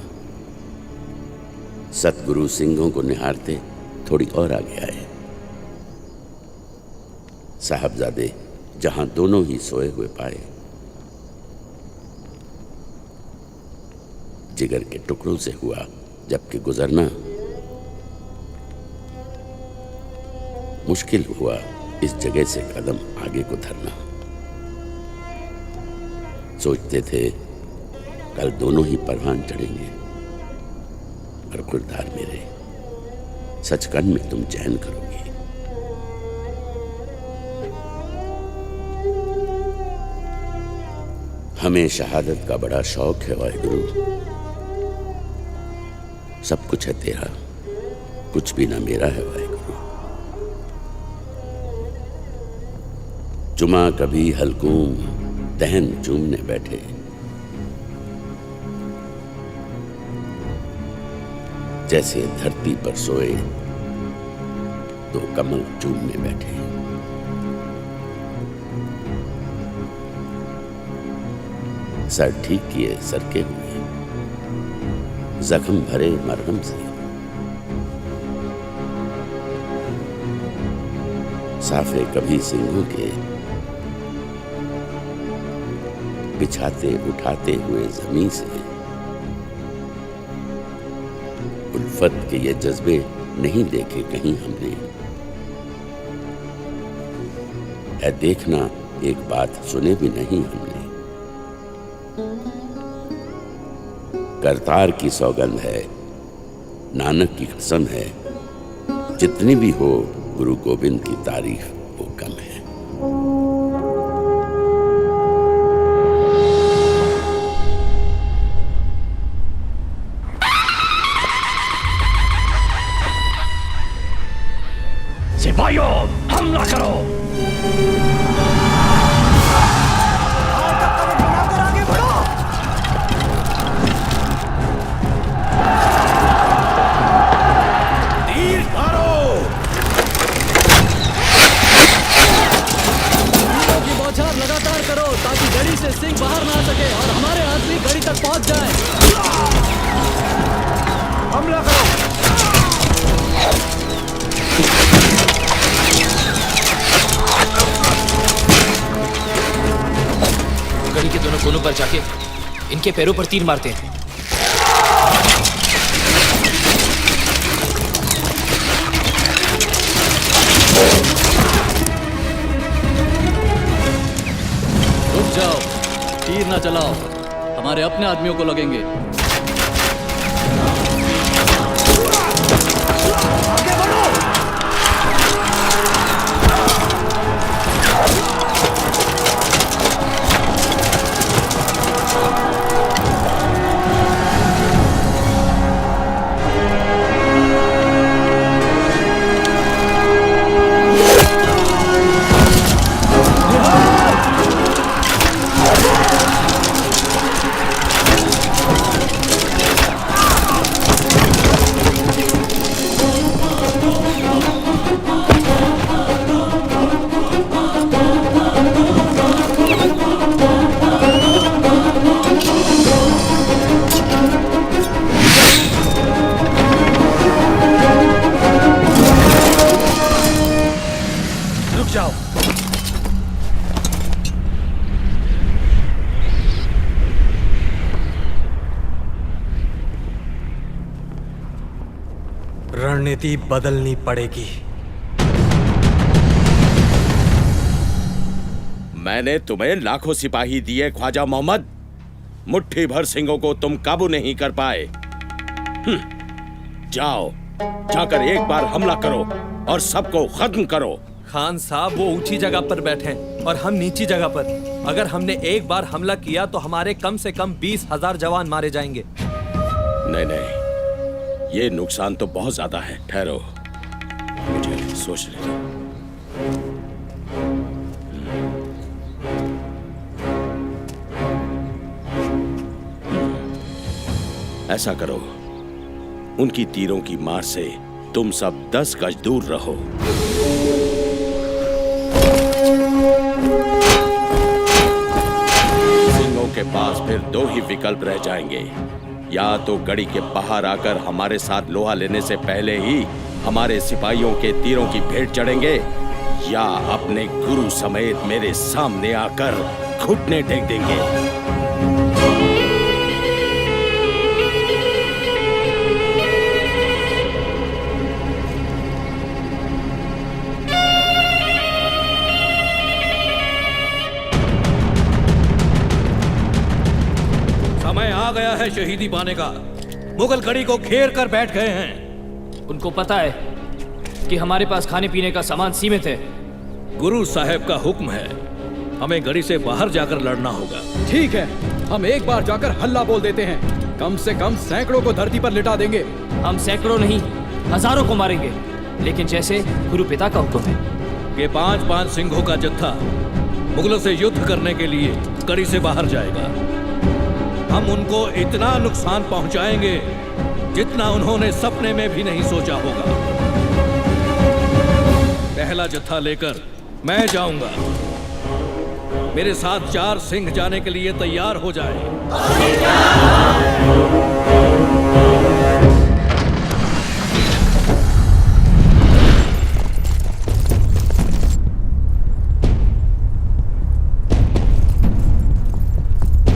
Speaker 1: सतगुरु सिंहों को निहारते थोड़ी और आगे आए। साहबजादे जहां दोनों ही सोए हुए पाए, जिगर के टुकड़ों से हुआ जबकि गुजरना मुश्किल हुआ, इस जगह से कदम आगे को धरना। सोचते थे कल दोनों ही परवान चढ़ेंगे, और खुरदार मेरे सचखंड में तुम चैन करोगे। हमें शहादत का बड़ा शौक है वाहिगुरु। सब कुछ है तेरा, कुछ भी ना मेरा है वाहेगुरु। चुमा कभी हलकूम दहन चूमने बैठे, जैसे धरती पर सोए तो कमल चूमने बैठे। सर ठीक किए सरके हुए, जख्म भरे मरहम से। साफे कभी सिंहों के, बिछाते उठाते हुए जमीन से। उल्फत के ये जज्बे नहीं देखे कहीं हमने। है देखना एक बात सुने भी नहीं हमने। करतार की सौगंध है, नानक की कसम है, जितनी भी हो गुरु गोविंद की तारीफ वो कम है।
Speaker 18: सिपाहियों, हमला करो।
Speaker 11: लगातार करो ताकि गड़ी से सिंह बाहर ना आ सके और हमारे आदमी गड़ी तक पहुंच जाए।
Speaker 18: हमला करो।
Speaker 5: गड़ी के दोनों कोनों पर जाके इनके पैरों पर तीर मारते हैं।
Speaker 11: रुक जाओ, तीर ना चलाओ, हमारे अपने आदमियों को लगेंगे।
Speaker 4: रणनीति बदलनी पड़ेगी।
Speaker 14: मैंने तुम्हें लाखों सिपाही दिए ख्वाजा मोहम्मद, मुट्ठी भर सिंहों को तुम काबू नहीं कर पाए। जाओ, जाकर एक बार हमला करो और सबको खत्म करो।
Speaker 15: खान साहब वो ऊंची जगह पर बैठे हैं और हम नीची जगह पर। अगर हमने एक बार हमला किया तो हमारे कम से कम 20,000 जवान मारे जाएंगे।
Speaker 14: नहीं नहीं, ये नुकसान तो बहुत ज्यादा है। ठहरो, मुझे सोचने दो। ऐसा करो, उनकी तीरों की मार से तुम सब 10 गज दूर रहो। सिंहों के पास फिर 2 ही विकल्प रह जाएंगे। या तो गड़ी के बाहर आकर हमारे साथ लोहा लेने से पहले ही हमारे सिपाहियों के तीरों की भेंट चढ़ेंगे, या अपने गुरु समेत मेरे सामने आकर घुटने टेक देंगे।
Speaker 19: समय आ गया है शहीदी पाने का। मुगल गड़ी को घेर कर बैठ गए हैं।
Speaker 5: उनको पता है कि हमारे पास खाने पीने का सामान सीमित है।
Speaker 19: गुरु साहब का हुक्म है, हमें गड़ी से बाहर जाकर लड़ना होगा।
Speaker 22: ठीक है, हम एक बार जाकर हल्ला बोल देते हैं। कम से कम सैकड़ों को धरती पर लिटा देंगे।
Speaker 5: हम सैकड़ों नहीं, हजारों को मारेंगे, लेकिन जैसे गुरु पिता का हुक्म है
Speaker 14: कि 5-5 सिंहों का जत्था मुगलों से युद्ध करने के लिए कड़ी से बाहर जाएगा। हम उनको इतना नुकसान पहुंचाएंगे जितना उन्होंने सपने में भी नहीं सोचा होगा। पहला जत्था लेकर मैं जाऊंगा। मेरे साथ 4 सिंह जाने के लिए तैयार हो जाए।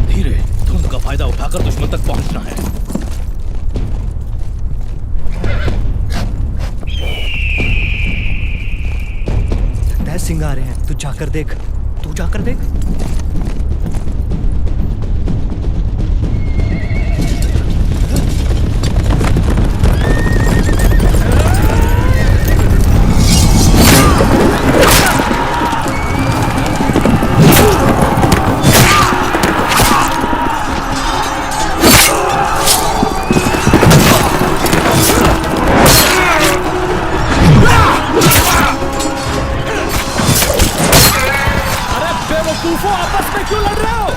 Speaker 19: धीरे, धुंध का फायदा उठाकर दुश्मन तक पहुंचना है।
Speaker 4: लगता है सिंह आ रहे हैं। तू जाकर देख, तू जाकर देख।
Speaker 18: आपस में क्यों लड़ रहे हो?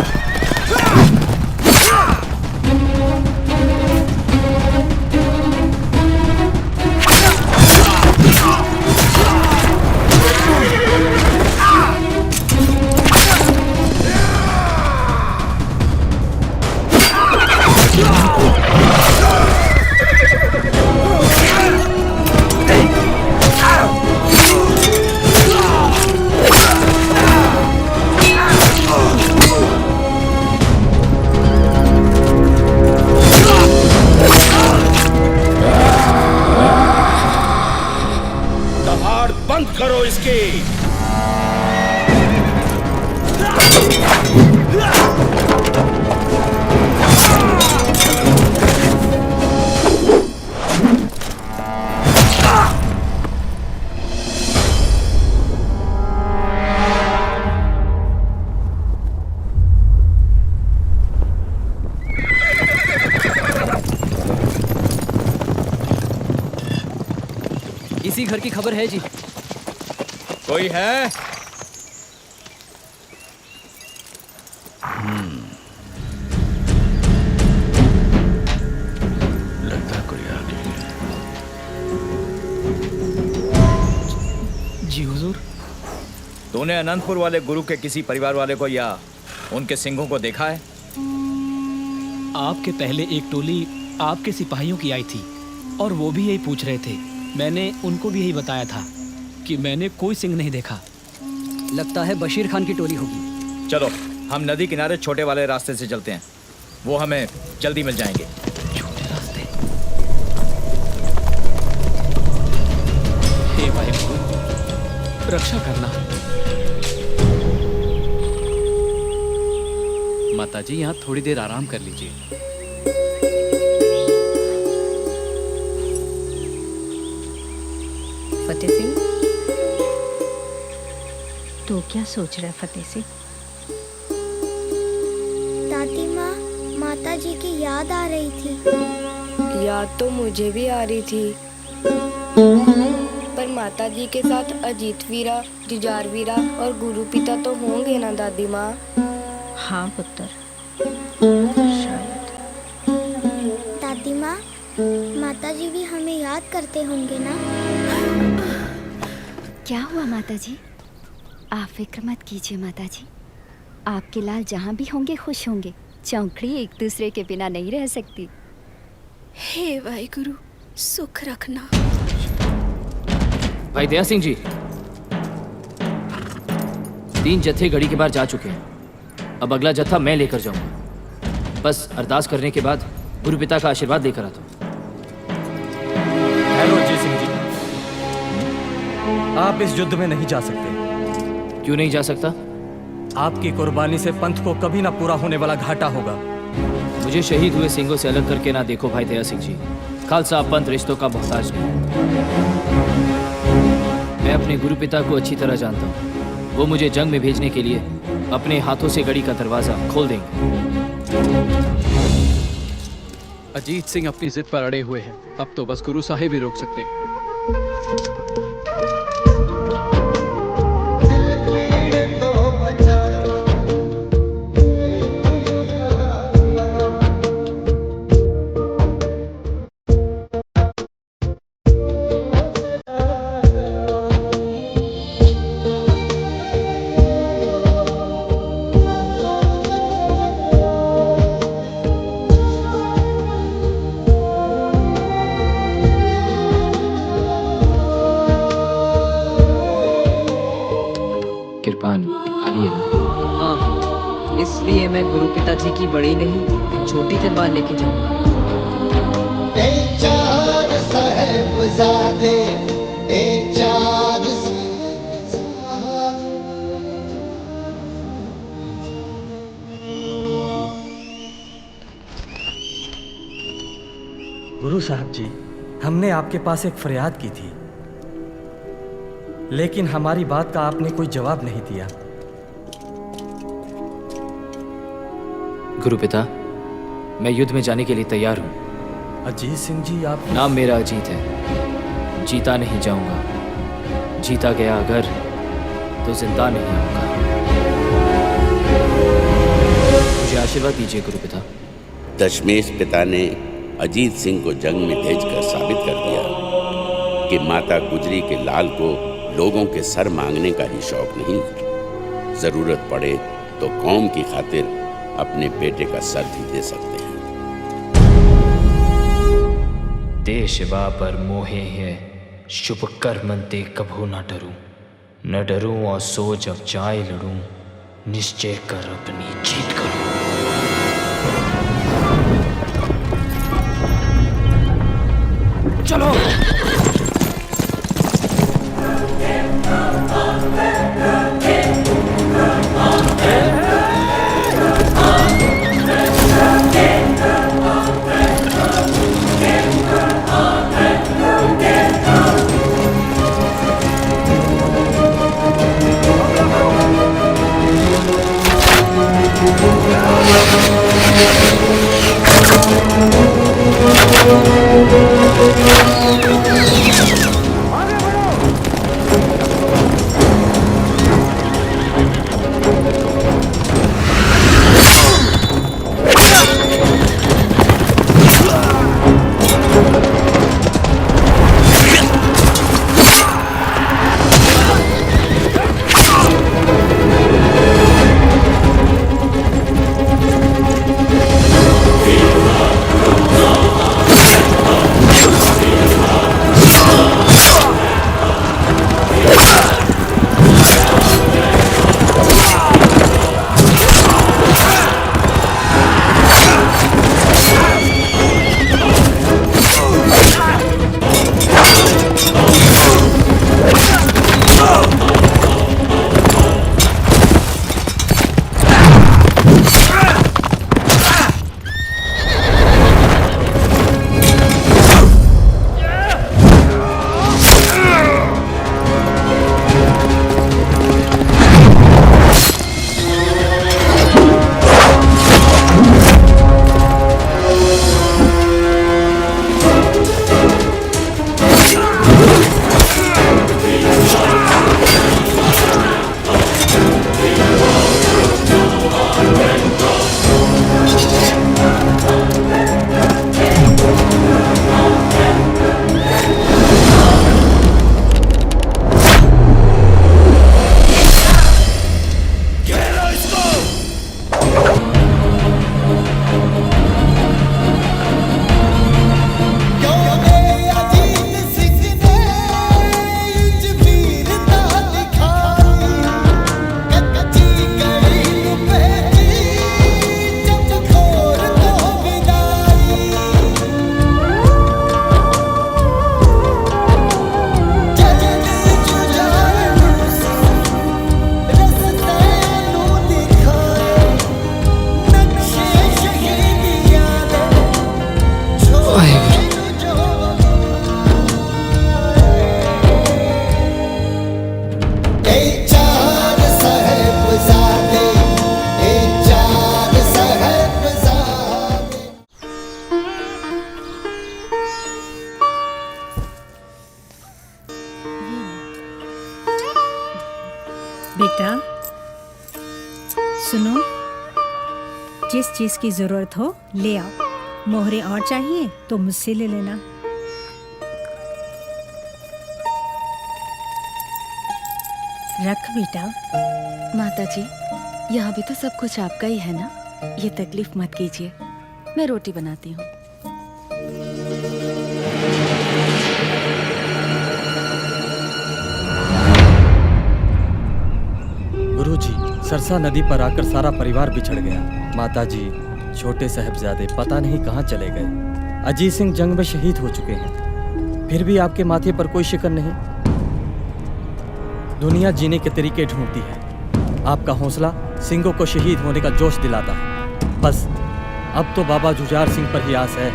Speaker 14: बंद करो इसकी।
Speaker 22: इसी घर की खबर है जी।
Speaker 7: कोई है?
Speaker 19: लगता कोई आ गया।
Speaker 7: जी हुजूर। तूने अनंतपुर वाले गुरु के किसी परिवार वाले को या उनके सिंहों को देखा है?
Speaker 22: आपके पहले एक टोली आपके सिपाहियों की आई थी और वो भी यही पूछ रहे थे। मैंने उनको भी यही बताया था कि मैंने कोई सिंह नहीं देखा। लगता है बशीर खान की टोली होगी।
Speaker 7: चलो हम नदी किनारे छोटे वाले रास्ते से चलते हैं, वो हमें जल्दी मिल जाएंगे।
Speaker 22: छोटे रास्ते। हे वाहिगुरु, रक्षा करना। माताजी यहाँ थोड़ी देर आराम कर लीजिए।
Speaker 8: फतेह सिंह, तो क्या सोच रहा है फतेह सिंह?
Speaker 3: दादी माँ, माता जी की याद आ रही थी।
Speaker 2: याद तो मुझे भी आ रही थी, पर माता जी के साथ अजीत वीरा, जुजार वीरा और गुरु पिता तो होंगे ना दादी माँ?
Speaker 8: हाँ पुत्र, शायद।
Speaker 3: दादी माँ, माता जी भी हमें याद करते होंगे ना?
Speaker 10: क्या हुआ माता जी? आप फिक्र मत कीजिए माता जी। आपके लाल जहाँ भी होंगे खुश होंगे। चौकड़ी एक दूसरे के बिना नहीं रह सकती।
Speaker 16: हे वाहिगुरु, सुख रखना।
Speaker 5: भाई दया सिंह जी, 3 जत्थे गढ़ी के बाहर जा चुके हैं। अब अगला जत्था मैं लेकर जाऊंगा। बस अरदास करने के बाद गुरु पिता का आशीर्वाद लेकर आता हूँ।
Speaker 12: हेलो जी सिंह जी, आप इस युद्ध में नहीं जा सकते।
Speaker 5: क्यों नहीं जा सकता?
Speaker 12: आपकी कुर्बानी से पंथ को कभी ना पूरा होने वाला घाटा होगा।
Speaker 5: मुझे शहीद हुए सिंहों से अलग करके ना देखो भाई दया सिंह जी। खालसा पंथ रिश्तों का मोहताज नहीं। मैं अपने गुरु पिता को अच्छी तरह जानता हूँ। वो मुझे जंग में भेजने के लिए अपने हाथों से गढ़ी का दरवाजा खोल देंगे।
Speaker 22: अजीत सिंह अपनी जिद पर अड़े हुए हैं। अब तो बस गुरु साहिब ही रोक सकते हैं।
Speaker 9: कृपान आइए ना। हाँ, इसलिए मैं गुरु पिताजी की बड़ी नहीं छोटी तलवार लेके जाऊंगा।
Speaker 11: गुरु साहब जी, हमने आपके पास एक फरियाद की थी, लेकिन हमारी बात का आपने कोई जवाब नहीं दिया।
Speaker 5: गुरु पिता, मैं युद्ध में जाने के लिए तैयार हूँ।
Speaker 11: अजीत सिंह जी, आप...
Speaker 5: नाम मेरा अजीत है। जीता नहीं जाऊंगा, जीता गया अगर तो जिंदा नहीं आऊंगा। मुझे आशीर्वाद दीजिए गुरु पिता।
Speaker 1: दशमेश पिता ने अजीत सिंह को जंग में भेजकर साबित कर दिया कि माता गुजरी के लाल को लोगों के सर मांगने का ही शौक नहीं, जरूरत पड़े तो कौम की खातिर अपने बेटे का सर भी दे सकते हैं।
Speaker 5: देशवा पर मोहे है शुभ कर्मंते कभू न डरूं, न डरूं और सो जब जाए लड़ूं, निश्चय कर अपनी जीत करूं। चलो।
Speaker 8: बेटा सुनो, जिस चीज की जरूरत हो ले आओ। मोहरे और चाहिए तो मुझसे ले लेना। रख बेटा।
Speaker 16: माता जी, यहाँ भी तो सब कुछ आपका ही है ना, ये तकलीफ मत कीजिए, मैं रोटी बनाती हूँ।
Speaker 11: गुरुजी, सरसा नदी पर आकर सारा परिवार बिछड़ गया। माताजी, छोटे साहबजादे पता नहीं कहाँ चले गए। अजीत सिंह जंग में शहीद हो चुके हैं, फिर भी आपके माथे पर कोई शिकन नहीं। दुनिया जीने के तरीके ढूंढती है, आपका हौसला सिंहों को शहीद होने का जोश दिलाता है। बस अब तो बाबा जुझार सिंह पर ही आस है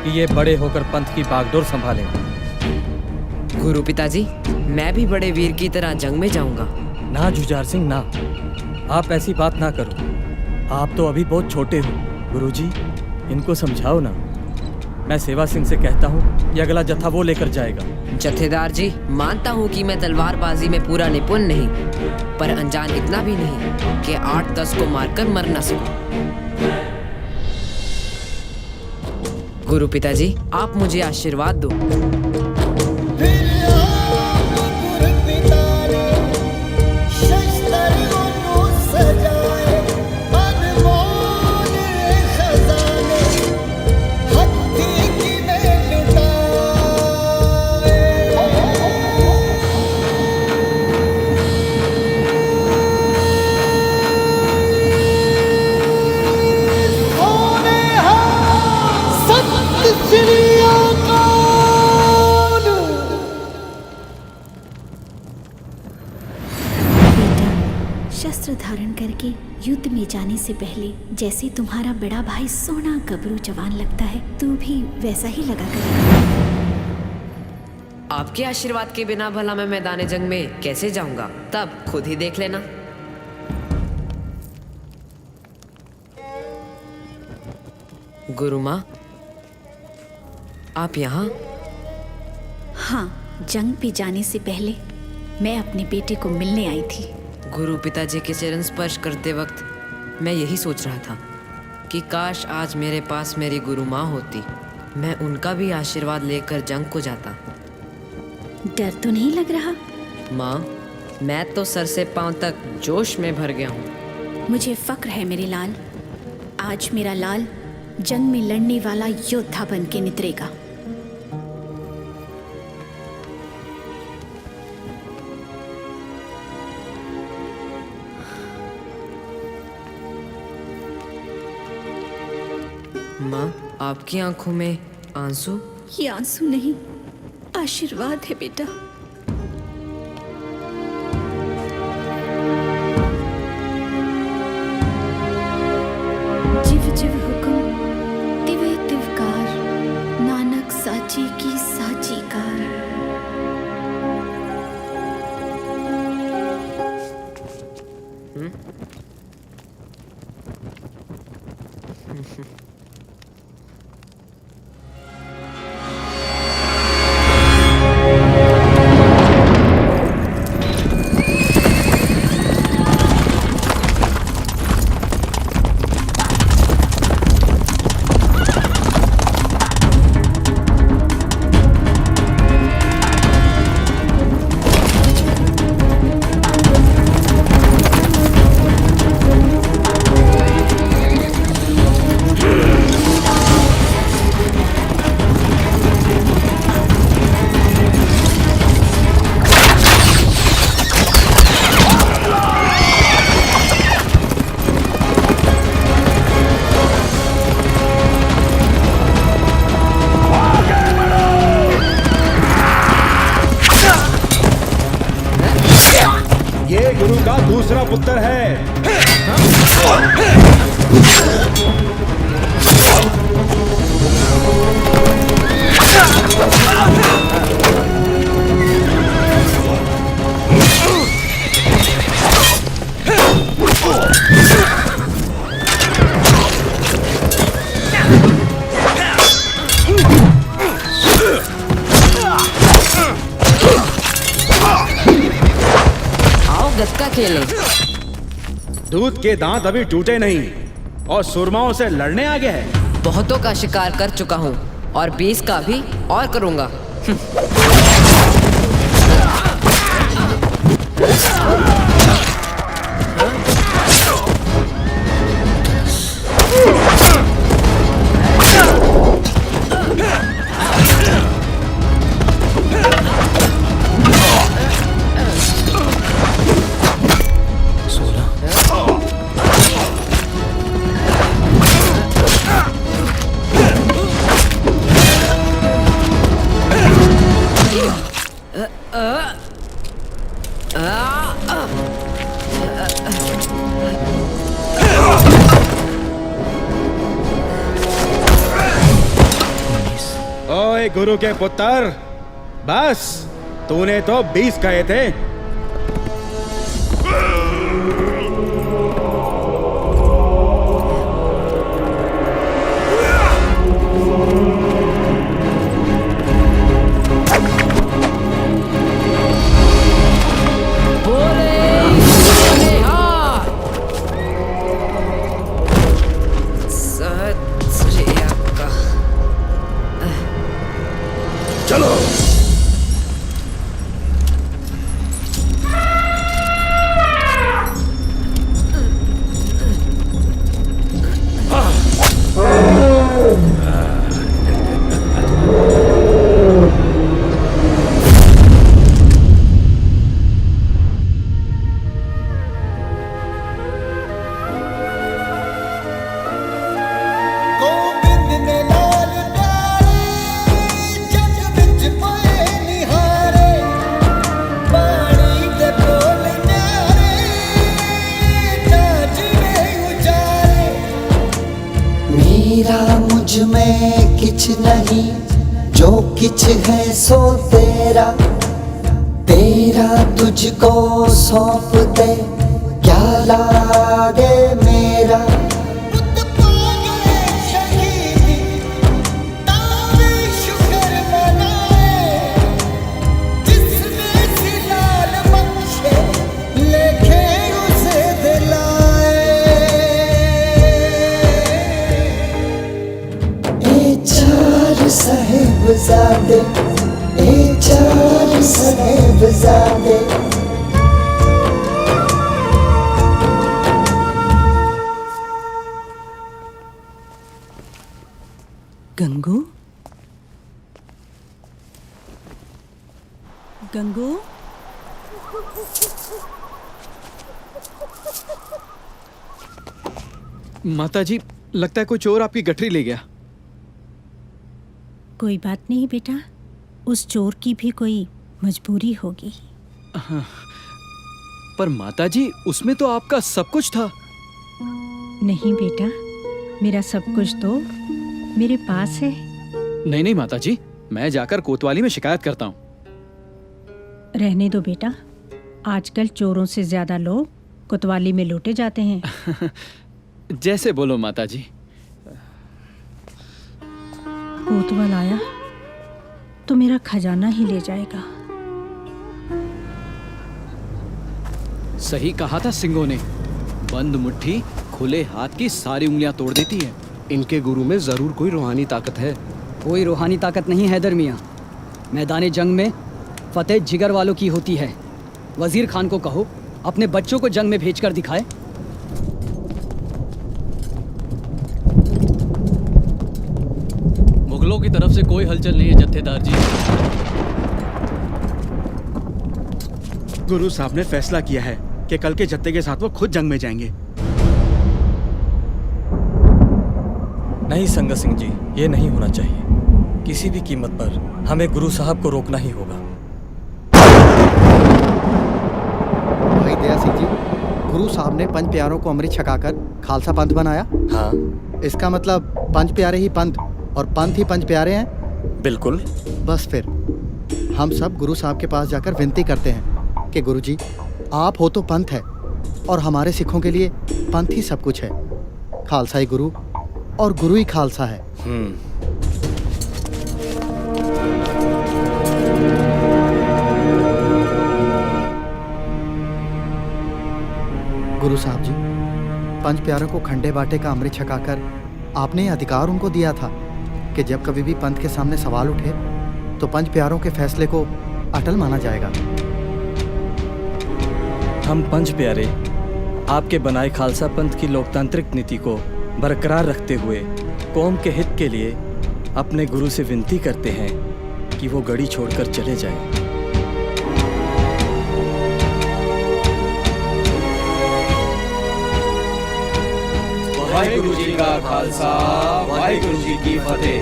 Speaker 11: कि ये बड़े होकर पंथ की बागडोर संभालें।
Speaker 9: गुरु पिताजी, मैं भी बड़े वीर की तरह जंग में जाऊंगा।
Speaker 11: ना जुझार सिंह ना, आप ऐसी बात ना करो। आप तो अभी बहुत छोटे हो। गुरुजी, इनको समझाओ ना। मैं सेवा सिंह से कहता हूँ, ये अगला जत्था वो लेकर जाएगा।
Speaker 9: जत्थेदार जी, मानता हूँ कि मैं तलवारबाजी में पूरा निपुण नहीं, पर अनजान इतना भी नहीं कि 8-10 को मारकर मर न सकूं। गुरु पिताजी, आप मुझे आशीर्वाद दो।
Speaker 10: शस्त्र धारण करके युद्ध में जाने से पहले जैसे तुम्हारा बड़ा भाई सोना गबरू जवान लगता है, तू भी वैसा ही लगा करेगा।
Speaker 9: आपके आशीर्वाद के बिना भला मैं मैदान जंग में कैसे जाऊंगा, तब खुद ही देख लेना। गुरु माँ, आप यहाँ?
Speaker 10: हाँ, जंग पे जाने से पहले मैं अपने बेटे को मिलने आई थी।
Speaker 9: गुरु पिताजी के चरण स्पर्श करते वक्त मैं यही सोच रहा था कि काश आज मेरे पास मेरी गुरु माँ होती, मैं उनका भी आशीर्वाद लेकर जंग को जाता।
Speaker 10: डर तो नहीं लग रहा?
Speaker 9: माँ, मैं तो सर से पांव तक जोश में भर गया हूँ।
Speaker 10: मुझे फक्र है मेरे लाल, आज मेरा लाल जंग में लड़ने वाला योद्धा बन के नितरेगा।
Speaker 9: माँ, आपकी आंखों में आंसू?
Speaker 10: ये आंसू नहीं, आशीर्वाद है बेटा। जिव जिव हुक्म तिवे तिवकार, नानक साची की साची कार।
Speaker 18: दूसरा पुत्र है।
Speaker 9: गत्का खेलें।
Speaker 11: दूध के दांत अभी टूटे नहीं और सुरमाओं से लड़ने आ गया है।
Speaker 9: बहुतों का शिकार कर चुका हूँ और 20 का भी और करूँगा।
Speaker 11: ओए गुरु के पुत्र, बस तूने तो 20 कहे थे।
Speaker 14: चलो।
Speaker 17: मेरा मुझ में किछ नहीं, जो किछ है सो तेरा, तेरा तुझको सौंप दे, क्या लागे मेरा। साहेबजादे, ए चार साहेबजादे।
Speaker 8: गंगू, गंगू,
Speaker 22: माताजी, लगता है कोई चोर आपकी गठरी ले गया।
Speaker 8: कोई बात नहीं बेटा, उस चोर की भी कोई मजबूरी होगी।
Speaker 22: पर माताजी, उसमें तो आपका सब कुछ था।
Speaker 8: नहीं बेटा, मेरा सब कुछ तो मेरे पास है।
Speaker 22: नहीं नहीं माताजी, मैं जाकर कोतवाली में शिकायत करता हूँ।
Speaker 8: रहने दो बेटा, आजकल चोरों से ज्यादा लोग कोतवाली में लूटे जाते हैं।
Speaker 22: जैसे बोलो माताजी।
Speaker 8: कोतवाल आया तो मेरा खजाना ही ले जाएगा।
Speaker 22: सही कहा था सिंगों ने, बंद मुट्ठी खुले हाथ की सारी उंगलियां तोड़ देती है।
Speaker 21: इनके गुरु में जरूर कोई रूहानी ताकत है।
Speaker 23: कोई रूहानी ताकत नहीं हैदर मियाँ, मैदान जंग में फतेह जिगर वालों की होती है। वजीर खान को कहो अपने बच्चों को जंग में भेजकर दिखाए।
Speaker 22: मुगलों की तरफ से कोई हलचल नहीं है जत्थेदार जी।
Speaker 11: गुरु साहब ने फैसला किया है कि कल के जत्थे के साथ वो खुद जंग में जाएंगे।
Speaker 4: नहीं संगत सिंह जी, ये नहीं होना चाहिए। किसी भी कीमत पर हमें गुरु साहब को रोकना ही होगा।
Speaker 24: भाई दया सिंह जी, गुरु साहब ने पंच प्यारों को अमृत छकाकर खालसा पंथ बनाया।
Speaker 4: हाँ,
Speaker 24: इसका मतलब पंच प्यारे ही पंथ और पंथ ही पंच प्यारे हैं।
Speaker 4: बिल्कुल।
Speaker 24: बस फिर हम सब गुरु साहब के पास जाकर विनती करते हैं कि गुरु जी, आप हो तो पंथ है और हमारे सिखों के लिए पंथ ही सब कुछ है। खालसा ही गुरु और गुरु ही खालसा है। गुरु साहब जी, पंच प्यारों को खंडे बाटे का अमृत छकाकर आपने ये अधिकार उनको दिया था कि जब कभी भी पंथ के सामने सवाल उठे तो पंच प्यारों के फैसले को अटल माना जाएगा।
Speaker 11: हम पंच प्यारे आपके बनाए खालसा पंथ की लोकतांत्रिक नीति को बरकरार रखते हुए कौम के हित के लिए अपने गुरु से विनती करते हैं कि वो गड़ी छोड़कर चले जाएं।
Speaker 21: वाहिगुरु जी का खालसा, वाहिगुरु जी की फतेह।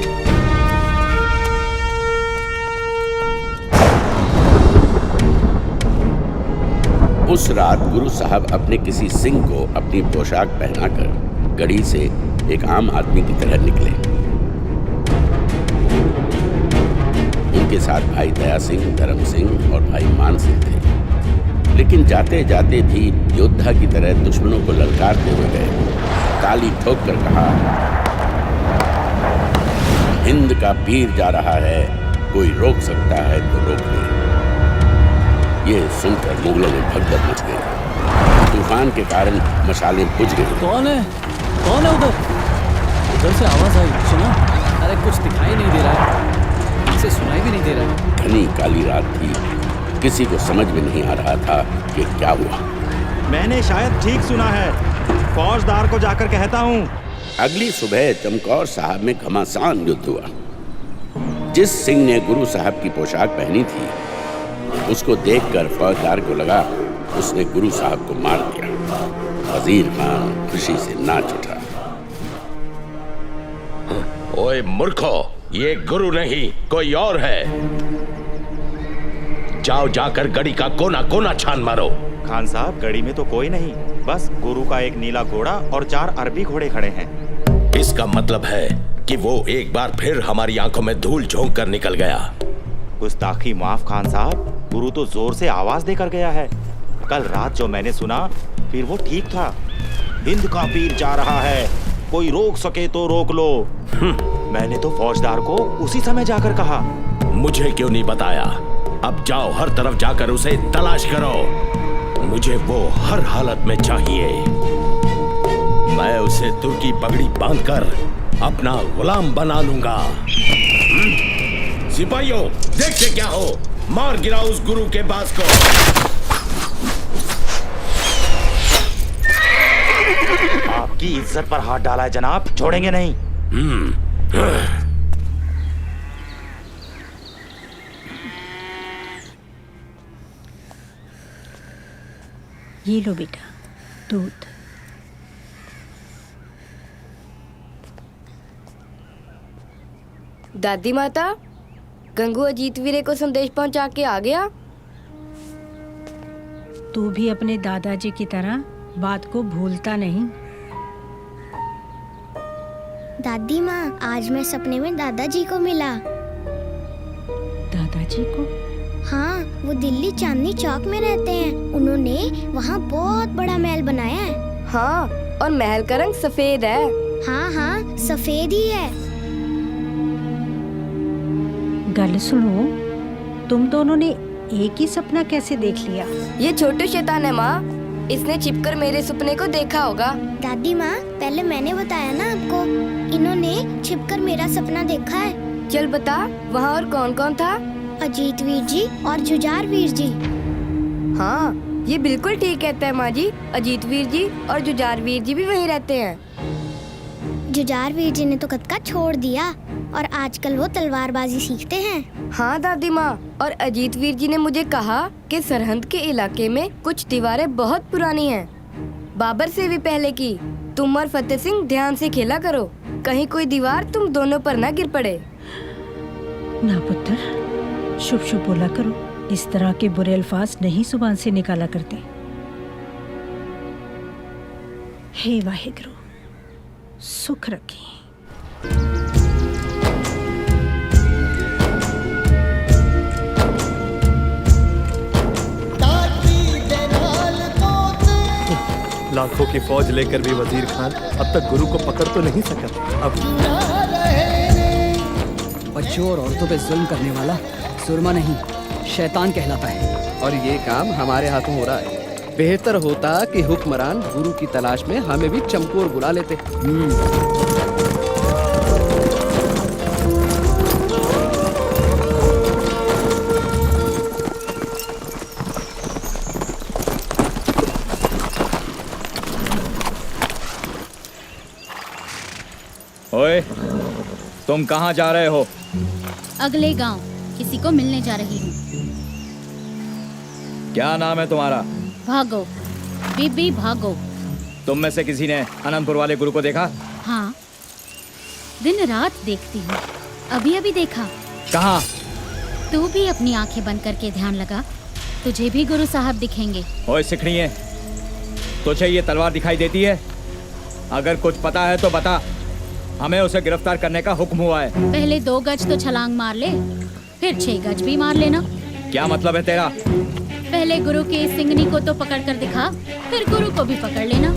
Speaker 1: उस रात गुरु साहब अपने किसी सिंह को अपनी पोशाक पहनाकर गढ़ी से एक आम आदमी की तरह निकले। उनके साथ भाई दया सिंह, धर्म सिंह और भाई मान सिंह थे, लेकिन जाते जाते भी योद्धा की तरह दुश्मनों को ललकारते हुए गए। ताली ठोककर कहा, हिंद का पीर जा रहा है, कोई रोक सकता है तो रोक ले। ये सुनकर मुगलों में भगदड़ मच गई। तूफान के कारण मशालें बुझ गई।
Speaker 23: कौन है? कौन है उधर? उधर से आवाज आई, सुना? अरे कुछ दिखाई नहीं दे रहा है, इसे सुनाई भी नहीं दे रहा है।
Speaker 1: घनी काली रात थी, किसी को समझ में नहीं आ रहा था कि क्या हुआ।
Speaker 6: मैंने शायद ठीक सुना है, फौजदार को जाकर कहता हूँ।
Speaker 1: अगली सुबह चमकौर साहब में घमासान युद्ध हुआ। जिस सिंह ने गुरु साहब की पोशाक पहनी थी, उसको देखकर फौजदार को लगा उसने गुरु साहब को मार दिया। वजीर खान खुशी से नाच उठा।
Speaker 14: ओए मूर्खो, ये गुरु नहीं कोई और है। जाओ जाकर गढ़ी का कोना कोना छान मारो।
Speaker 6: खान साहब, गढ़ी में तो कोई नहीं, बस गुरु का एक नीला घोड़ा और 4 अरबी घोड़े खड़े हैं।
Speaker 14: इसका मतलब है कि वो एक बार फिर हमारी आंखों में धूल झोंक कर निकल गया।
Speaker 6: गुस्ताखी माफ खान साहब, गुरु तो जोर से आवाज देकर गया है। कल रात जो मैंने सुना फिर वो ठीक था। हिंद का पीर जा रहा है, कोई रोक सके तो रोक लो। मैंने तो फौजदार को उसी समय जाकर कहा।
Speaker 14: मुझे क्यों नहीं बताया? अब जाओ हर तरफ जाकर उसे तलाश करो। मुझे वो हर हालत में चाहिए। मैं उसे तुर्की पगड़ी बांधकर अपना गुलाम बना लूंगा। सिपाहियों, देखते क्या हो, मार गिराओ उस गुरु के बाज को।
Speaker 6: आपकी इज्जत पर हाथ डाला है जनाब, छोड़ेंगे नहीं।
Speaker 8: ये लो बेटा दूध।
Speaker 2: दादी माता, गंगू अजीत वीरे को संदेश पहुंचा के आ गया।
Speaker 8: तू भी अपने दादाजी की तरह बात को भूलता नहीं।
Speaker 3: दादी माँ, आज मैं सपने में दादाजी को मिला।
Speaker 8: दादाजी को?
Speaker 3: हाँ, वो दिल्ली चांदनी चौक में रहते हैं। उन्होंने वहाँ बहुत बड़ा महल बनाया है।
Speaker 2: हाँ, और महल का रंग सफेद है।
Speaker 3: हाँ हाँ, सफेद ही है।
Speaker 8: गल सुनो, तुम दोनों ने एक ही सपना कैसे देख लिया?
Speaker 2: ये छोटू शैतान है माँ, इसने छिपकर मेरे सपने को देखा होगा।
Speaker 3: दादी माँ, पहले मैंने बताया ना आपको, इन्होंने छिपकर मेरा सपना देखा है।
Speaker 2: चल बता, वहाँ और कौन कौन था?
Speaker 3: अजीत वीर जी और जुझार वीर जी।
Speaker 2: हाँ, ये बिल्कुल ठीक कहते हैं माँ जी। अजीत वीर जी और जुझार वीर जी भी वहीं रहते हैं।
Speaker 3: जुझार वीर जी ने तो कद का छोड़ दिया और आजकल वो तलवारबाजी सीखते हैं।
Speaker 2: हाँ दादी माँ, और अजीत वीर जी ने मुझे कहा कि सरहद के इलाके में कुछ दीवारें बहुत पुरानी हैं, बाबर से भी पहले की। तुम और फतेह सिंह ध्यान से खेला करो, कहीं कोई दीवार तुम दोनों पर ना गिर पड़े।
Speaker 8: ना पुत्र, शुभ शुभ बोला करो। इस तरह के बुरे अल्फाज नहीं जुबान से निकाला करते। हे वाहिगुरु, सुख रखें।
Speaker 18: लाखों की फौज लेकर भी वजीर खान अब तक गुरु को पकड़ तो नहीं सका। अब
Speaker 23: बच्चों और औरतों पे जुल्म करने वाला सुरमा नहीं, शैतान कहलाता है।
Speaker 21: और ये काम हमारे हाथों हो रहा है।
Speaker 13: बेहतर होता कि हुक्मरान गुरु की तलाश में हमें भी चमकोर बुला लेते।
Speaker 15: ओए, तुम कहाँ जा रहे हो?
Speaker 19: अगले गांव किसी को मिलने जा रही हूँ।
Speaker 15: क्या नाम है तुम्हारा?
Speaker 19: भागो, बीबी भागो।
Speaker 15: तुम में से किसी ने अनंतपुर वाले गुरु को देखा?
Speaker 19: हाँ, दिन रात देखती हूँ। अभी अभी देखा।
Speaker 15: कहाँ?
Speaker 19: तू भी अपनी आंखें बंद करके ध्यान लगा, तुझे भी गुरु साहब दिखेंगे।
Speaker 15: ओए सिखड़िए, तुझे ये तलवार दिखाई देती है? अगर कुछ पता है तो बता, हमें उसे गिरफ्तार करने का हुक्म हुआ है।
Speaker 19: पहले 2 गज तो छलांग मार ले, फिर 6 गज भी मार लेना।
Speaker 15: क्या मतलब है तेरा?
Speaker 19: पहले गुरु के सिंगनी को तो पकड़ कर दिखा, फिर गुरु को भी पकड़ लेना।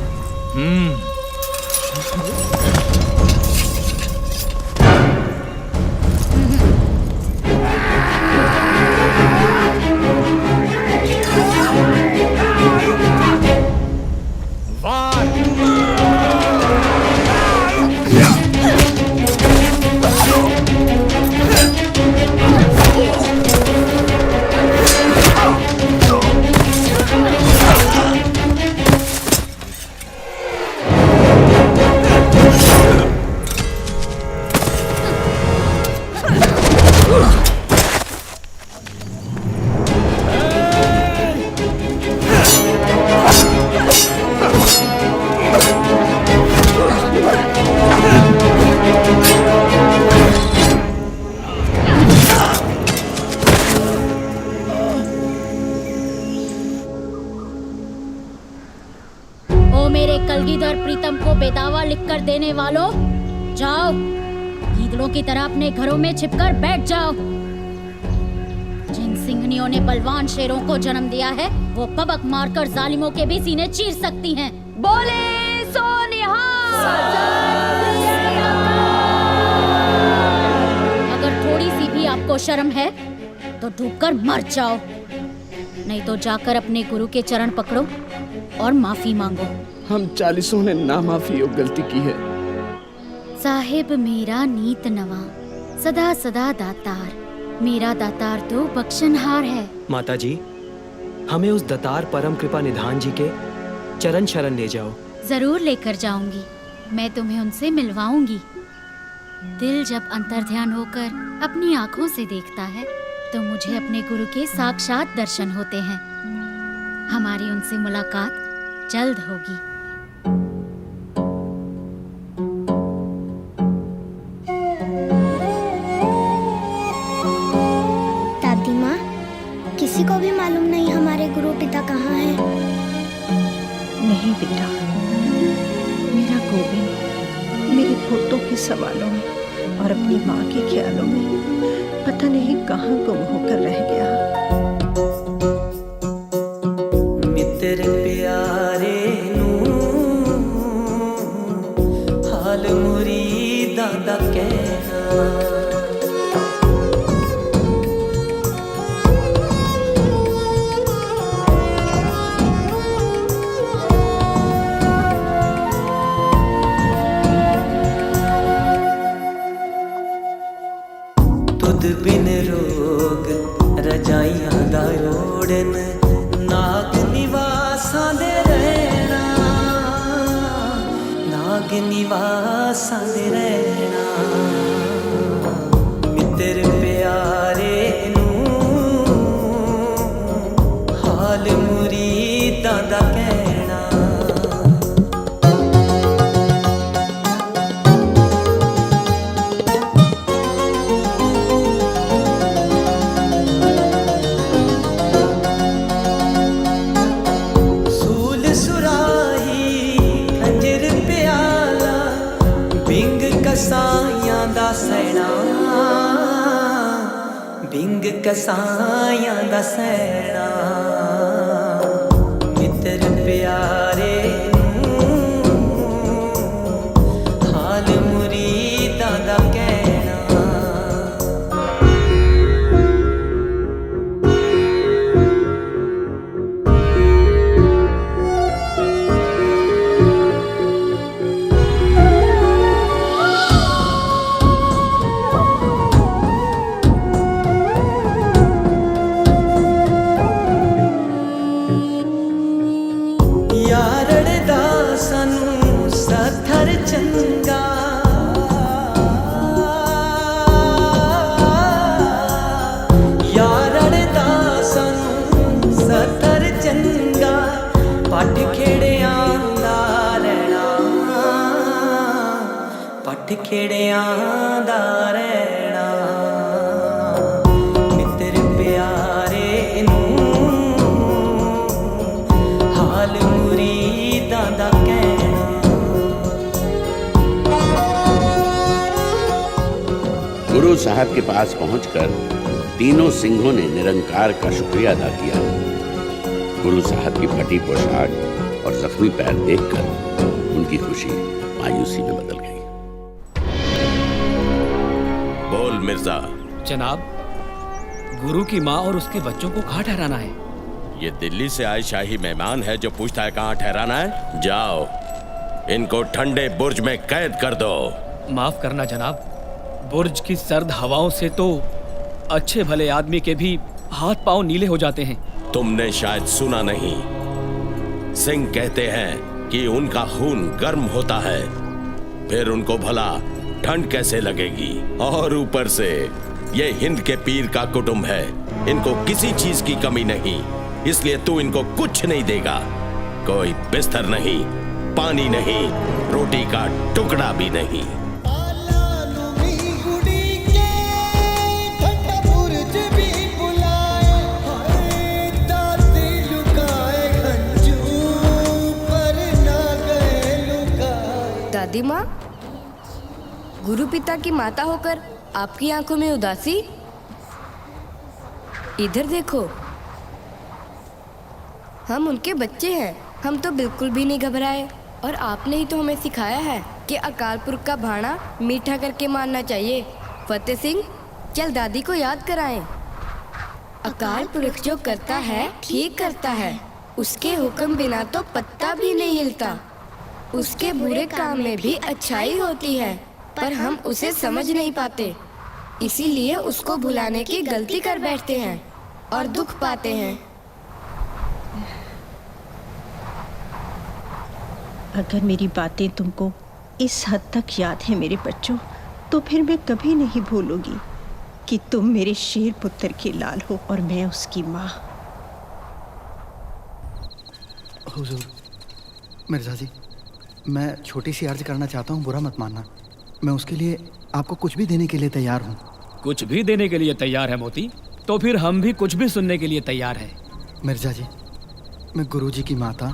Speaker 19: कलगीधर प्रीतम को बेदावा लिखकर देने वालों, जाओ गीदड़ों की तरह अपने घरों में छिपकर बैठ जाओ। जिन सिंहनियों ने बलवान शेरों को जन्म दिया है, वो पबक मारकर जालिमों के भी सीने चीर सकती हैं। बोले सो निहाल। अगर थोड़ी सी भी आपको शर्म है तो डूबकर मर जाओ, नहीं तो जाकर अपने गुरु के चरण पकड़ो और माफी मांगो।
Speaker 13: हम 40 ने ना माफी और गलती की है।
Speaker 19: साहिब मेरा नीत नवा, सदा सदा दातार, मेरा दातार तो बख्शनहार है।
Speaker 20: माता जी, हमें उस दातार परम कृपा निधान जी के चरण शरण ले जाओ।
Speaker 19: जरूर लेकर जाऊंगी, मैं तुम्हें उनसे मिलवाऊंगी। दिल जब अंतर्ध्यान होकर अपनी आंखों से देखता है तो मुझे अपने गुरु के साक्षात दर्शन होते हैं। हमारी उनसे मुलाकात जल्द होगी।
Speaker 3: दादी माँ, किसी को भी मालूम नहीं हमारे गुरु पिता कहाँ हैं।
Speaker 8: नहीं बेटा, मेरा गोविंद मेरे पोतों के सवालों में और अपनी माँ के ख्यालों में पता नहीं कहाँ गुम होकर रह गया।
Speaker 25: मित्र प्यारे नू हाल मुरीदा दा कहना, तुद बिन रोग रजाइयां दा ओढ़न, नाग निवासां दे रहना, नाग निवासां दे रहना। मित्र प्यारे नू हाल मुरीदां दा कहना। कसाइयां दा सैना, बिंग कसाइयां दा सैना। मित्र प्यारे हाल मुरीदां दा कहना। खिड़ियां दा रहना मित्र प्यारे नूं हाल मुरीदां दा कहना।
Speaker 1: गुरु साहब के पास पहुंचकर तीनों सिंहों ने निरंकार का शुक्रिया अदा किया। गुरु साहब की फटी पोशाक और जख्मी पैर देखकर उनकी खुशी मायूसी में बदल गई।
Speaker 14: बोल मिर्जा।
Speaker 22: जनाब, गुरु की माँ और उसके बच्चों को कहाँ ठहराना है?
Speaker 14: ये दिल्ली से आए शाही मेहमान है जो पूछता है कहाँ ठहराना है। जाओ, इनको ठंडे बुर्ज में कैद कर दो।
Speaker 22: माफ करना जनाब, बुर्ज की सर्द हवाओं से तो अच्छे भले आदमी के भी हाथ पांव नीले हो जाते हैं।
Speaker 14: तुमने शायद सुना नहीं, सिंह कहते हैं कि उनका खून गर्म होता है, फिर उनको भला ठंड कैसे लगेगी। और ऊपर से ये हिंद के पीर का कुटुंब है, इनको किसी चीज की कमी नहीं, इसलिए तू इनको कुछ नहीं देगा। कोई बिस्तर नहीं, पानी नहीं, रोटी का टुकड़ा भी नहीं।
Speaker 2: दादी माँ, गुरु पिता की माता होकर आपकी आंखों में उदासी। इधर देखो, हम उनके बच्चे हैं, हम तो बिल्कुल भी नहीं घबराए। और आपने ही तो हमें सिखाया है कि अकाल पुरख का भाणा मीठा करके मानना चाहिए। फतेह सिंह, चल दादी को याद कराएं। अकाल पुरख जो करता है ठीक करता है, उसके हुक्म बिना तो पत्ता भी नहीं हिलता। उसके बुरे काम में भी अच्छाई होती है, पर हम उसे समझ नहीं पाते, इसीलिए उसको भुलाने की गलती कर बैठते हैं और दुख पाते हैं।
Speaker 8: अगर मेरी बातें तुमको इस हद तक याद है मेरे बच्चों, तो फिर मैं कभी नहीं भूलूंगी कि तुम मेरे शेर पुत्र के लाल हो और मैं उसकी माँ।
Speaker 24: हुजूर, मिर्जा जी, मैं छोटी सी अर्ज करना चाहता हूँ, बुरा मत मानना। मैं उसके लिए आपको कुछ भी देने के लिए तैयार हूँ।
Speaker 22: कुछ भी देने के लिए तैयार है मोती? तो फिर हम भी कुछ भी सुनने के लिए तैयार हैं।
Speaker 24: मिर्जा जी, मैं गुरुजी की माता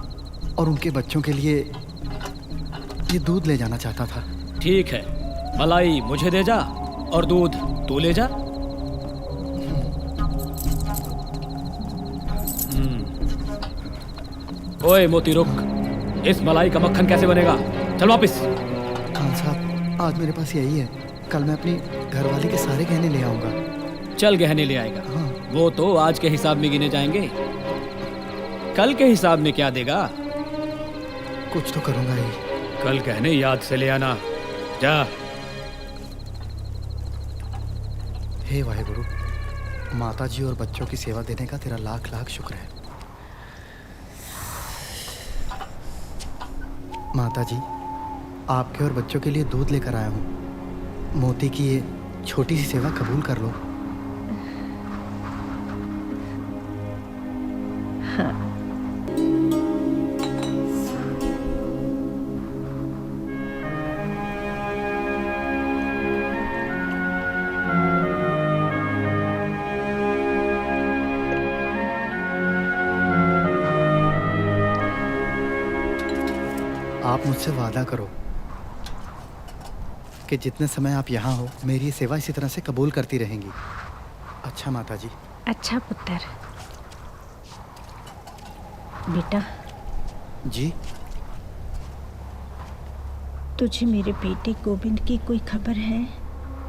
Speaker 24: और उनके बच्चों के लिए ये दूध ले जाना चाहता था।
Speaker 22: ठीक है, मलाई मुझे दे जा और दूध तू ले जा। ओए मोती रुक, इस मलाई का मक्खन कैसे बनेगा? चल वापिस।
Speaker 24: खान साहब, आज मेरे पास यही है, कल मैं अपनी घरवाली के सारे गहने ले आऊंगा।
Speaker 22: चल गहने ले आएगा।
Speaker 24: हाँ।
Speaker 22: वो तो आज के हिसाब में गिने जाएंगे, कल के हिसाब में क्या देगा?
Speaker 24: कुछ तो करूंगा ही।
Speaker 22: कल गहने याद से ले आना, जा।
Speaker 24: हे वाहेगुरु, माता जी और बच्चों की सेवा देने का तेरा लाख लाख शुक्र है। माता जी, आपके और बच्चों के लिए दूध लेकर आया हूँ। मोती की ये छोटी सी सेवा कबूल कर लो।
Speaker 8: हाँ।
Speaker 24: आप मुझसे वादा करो कि जितने समय आप यहाँ हो, मेरी ये सेवा इसी तरह से कबूल करती रहेंगी। अच्छा माता जी।
Speaker 8: अच्छा पुत्र। बेटा
Speaker 24: जी,
Speaker 8: तुझे मेरे बेटे गोविंद की कोई खबर है?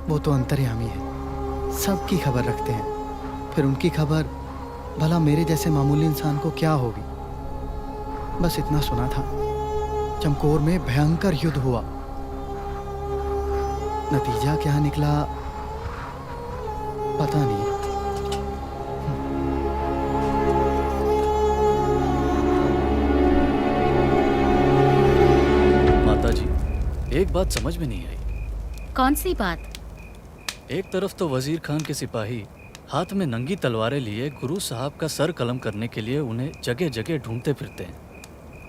Speaker 24: वो तो अंतर्यामी है, सबकी खबर रखते हैं। फिर उनकी खबर भला मेरे जैसे मामूली इंसान को क्या होगी? बस इतना सुना था, चमकोर में भयंकर युद्ध हुआ। नतीजा क्या निकला पता नहीं।
Speaker 11: माता जी, एक बात समझ में नहीं आई।
Speaker 19: कौन सी बात?
Speaker 11: एक तरफ तो वजीर खान के सिपाही हाथ में नंगी तलवारें लिए गुरु साहब का सर कलम करने के लिए उन्हें जगह जगह ढूंढते फिरते हैं,